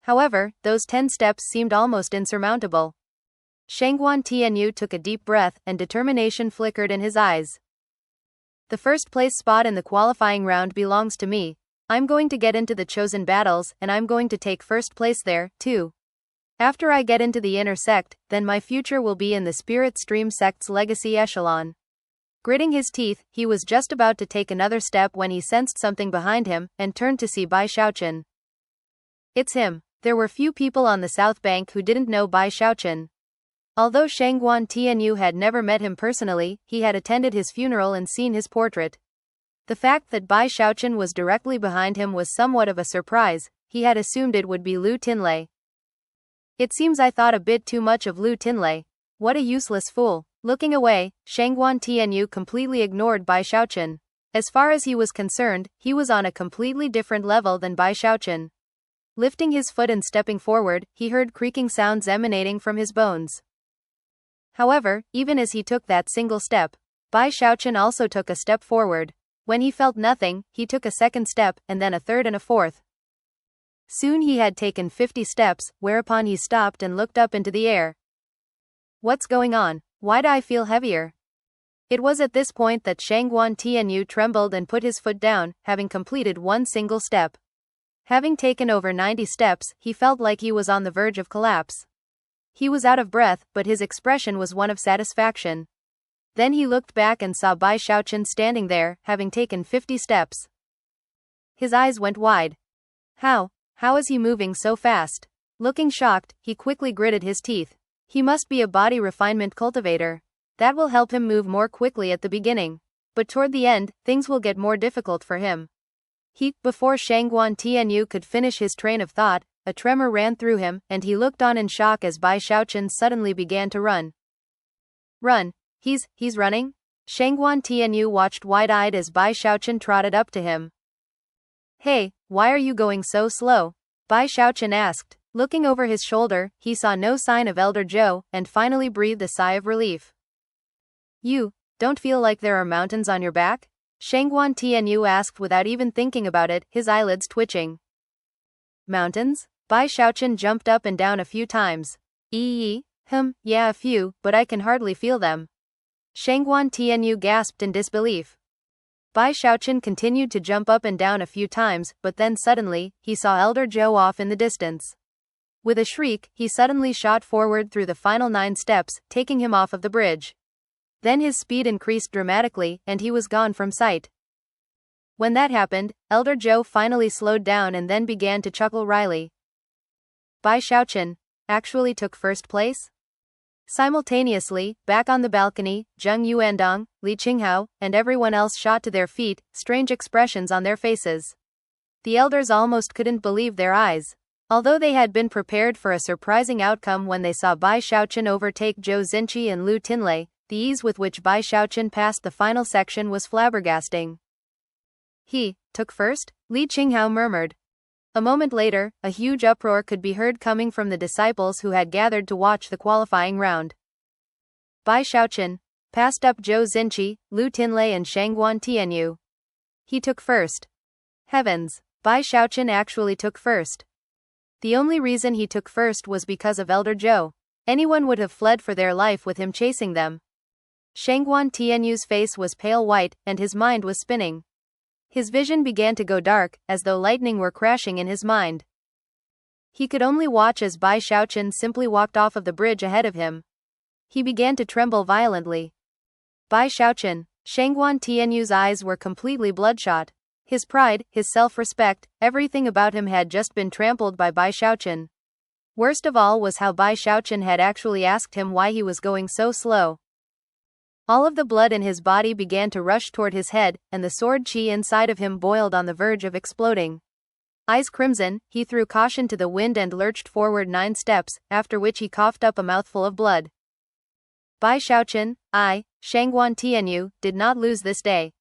However, those 10 steps seemed almost insurmountable. Shangguan Tianyu took a deep breath, and determination flickered in his eyes. The first place spot in the qualifying round belongs to me. I'm going to get into the chosen battles, and I'm going to take first place there, too. After I get into the inner sect, then my future will be in the Spirit Stream sect's legacy echelon. Gritting his teeth, he was just about to take another step when he sensed something behind him, and turned to see Bai Xiaochun. It's him. There were few people on the South Bank who didn't know Bai Xiaochun. Although Shangguan Tianyu had never met him personally, he had attended his funeral and seen his portrait. The fact that Bai Xiaochun was directly behind him was somewhat of a surprise. He had assumed it would be Lu Tinlei. It seems I thought a bit too much of Lu Tinlei. What a useless fool. Looking away, Shangguan Tianyu completely ignored Bai Xiaochun. As far as he was concerned, he was on a completely different level than Bai Xiaochun. Lifting his foot and stepping forward, he heard creaking sounds emanating from his bones. However, even as he took that single step, Bai Xiaochun also took a step forward. When he felt nothing, he took a second step, and then a third and a fourth. Soon he had taken 50 steps, whereupon he stopped and looked up into the air. What's going on? Why do I feel heavier? It was at this point that Shangguan Tianyu trembled and put his foot down, having completed one single step. Having taken over 90 steps, he felt like he was on the verge of collapse. He was out of breath, but his expression was one of satisfaction. Then he looked back and saw Bai Xiaochun standing there, having taken 50 steps. His eyes went wide. How is he moving so fast? Looking shocked, he quickly gritted his teeth. He must be a body refinement cultivator. That will help him move more quickly at the beginning. But toward the end, things will get more difficult for him. Before Shangguan Tianyu could finish his train of thought, a tremor ran through him, and he looked on in shock as Bai Xiaochun suddenly began to run. Run. He's running? Shangguan Tianyu watched wide-eyed as Bai Xiaochun trotted up to him. Hey, why are you going so slow? Bai Xiaochun asked. Looking over his shoulder, he saw no sign of Elder Zhou, and finally breathed a sigh of relief. You don't feel like there are mountains on your back? Shangguan Tianyu asked without even thinking about it, his eyelids twitching. Mountains? Bai Xiaochun jumped up and down a few times. Yeah, a few, but I can hardly feel them. Shangguan Tianyu gasped in disbelief. Bai Xiaochun continued to jump up and down a few times, but then suddenly, he saw Elder Zhou off in the distance. With a shriek, he suddenly shot forward through the final 9 steps, taking him off of the bridge. Then his speed increased dramatically, and he was gone from sight. When that happened, Elder Zhou finally slowed down and then began to chuckle wryly. Bai Xiaochun actually took first place? Simultaneously, back on the balcony, Zheng Yuandong, Li Qinghao, and everyone else shot to their feet, strange expressions on their faces. The elders almost couldn't believe their eyes. Although they had been prepared for a surprising outcome when they saw Bai Xiaochun overtake Zhou Xinqi and Lu Tinlei, the ease with which Bai Xiaochun passed the final section was flabbergasting. He took first? Li Qinghao murmured. A moment later, a huge uproar could be heard coming from the disciples who had gathered to watch the qualifying round. Bai Xiaochun passed up Zhou Xinqi, Lu Tinlei and Shangguan Tianyu. He took first. Heavens! Bai Xiaochun actually took first. The only reason he took first was because of Elder Zhou. Anyone would have fled for their life with him chasing them. Shangguan Tianyu's face was pale white, and his mind was spinning. His vision began to go dark, as though lightning were crashing in his mind. He could only watch as Bai Xiaochun simply walked off of the bridge ahead of him. He began to tremble violently. Bai Xiaochun. Shangguan Tianyu's eyes were completely bloodshot. His pride, his self-respect, everything about him had just been trampled by Bai Xiaochun. Worst of all was how Bai Xiaochun had actually asked him why he was going so slow. All of the blood in his body began to rush toward his head, and the sword chi inside of him boiled on the verge of exploding. Eyes crimson, he threw caution to the wind and lurched forward 9 steps, after which he coughed up a mouthful of blood. Bai Xiaochun, Shangguan Tianyu, did not lose this day.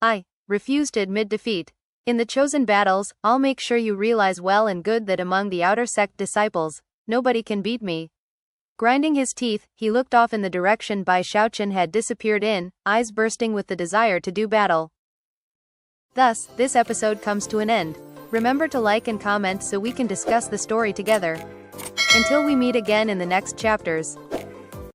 I refused to admit defeat. In the chosen battles, I'll make sure you realize well and good that among the outer sect disciples, nobody can beat me. Grinding his teeth, he looked off in the direction Bai Xiaochun had disappeared in, eyes bursting with the desire to do battle. Thus, this episode comes to an end. Remember to like and comment so we can discuss the story together. Until we meet again in the next chapters.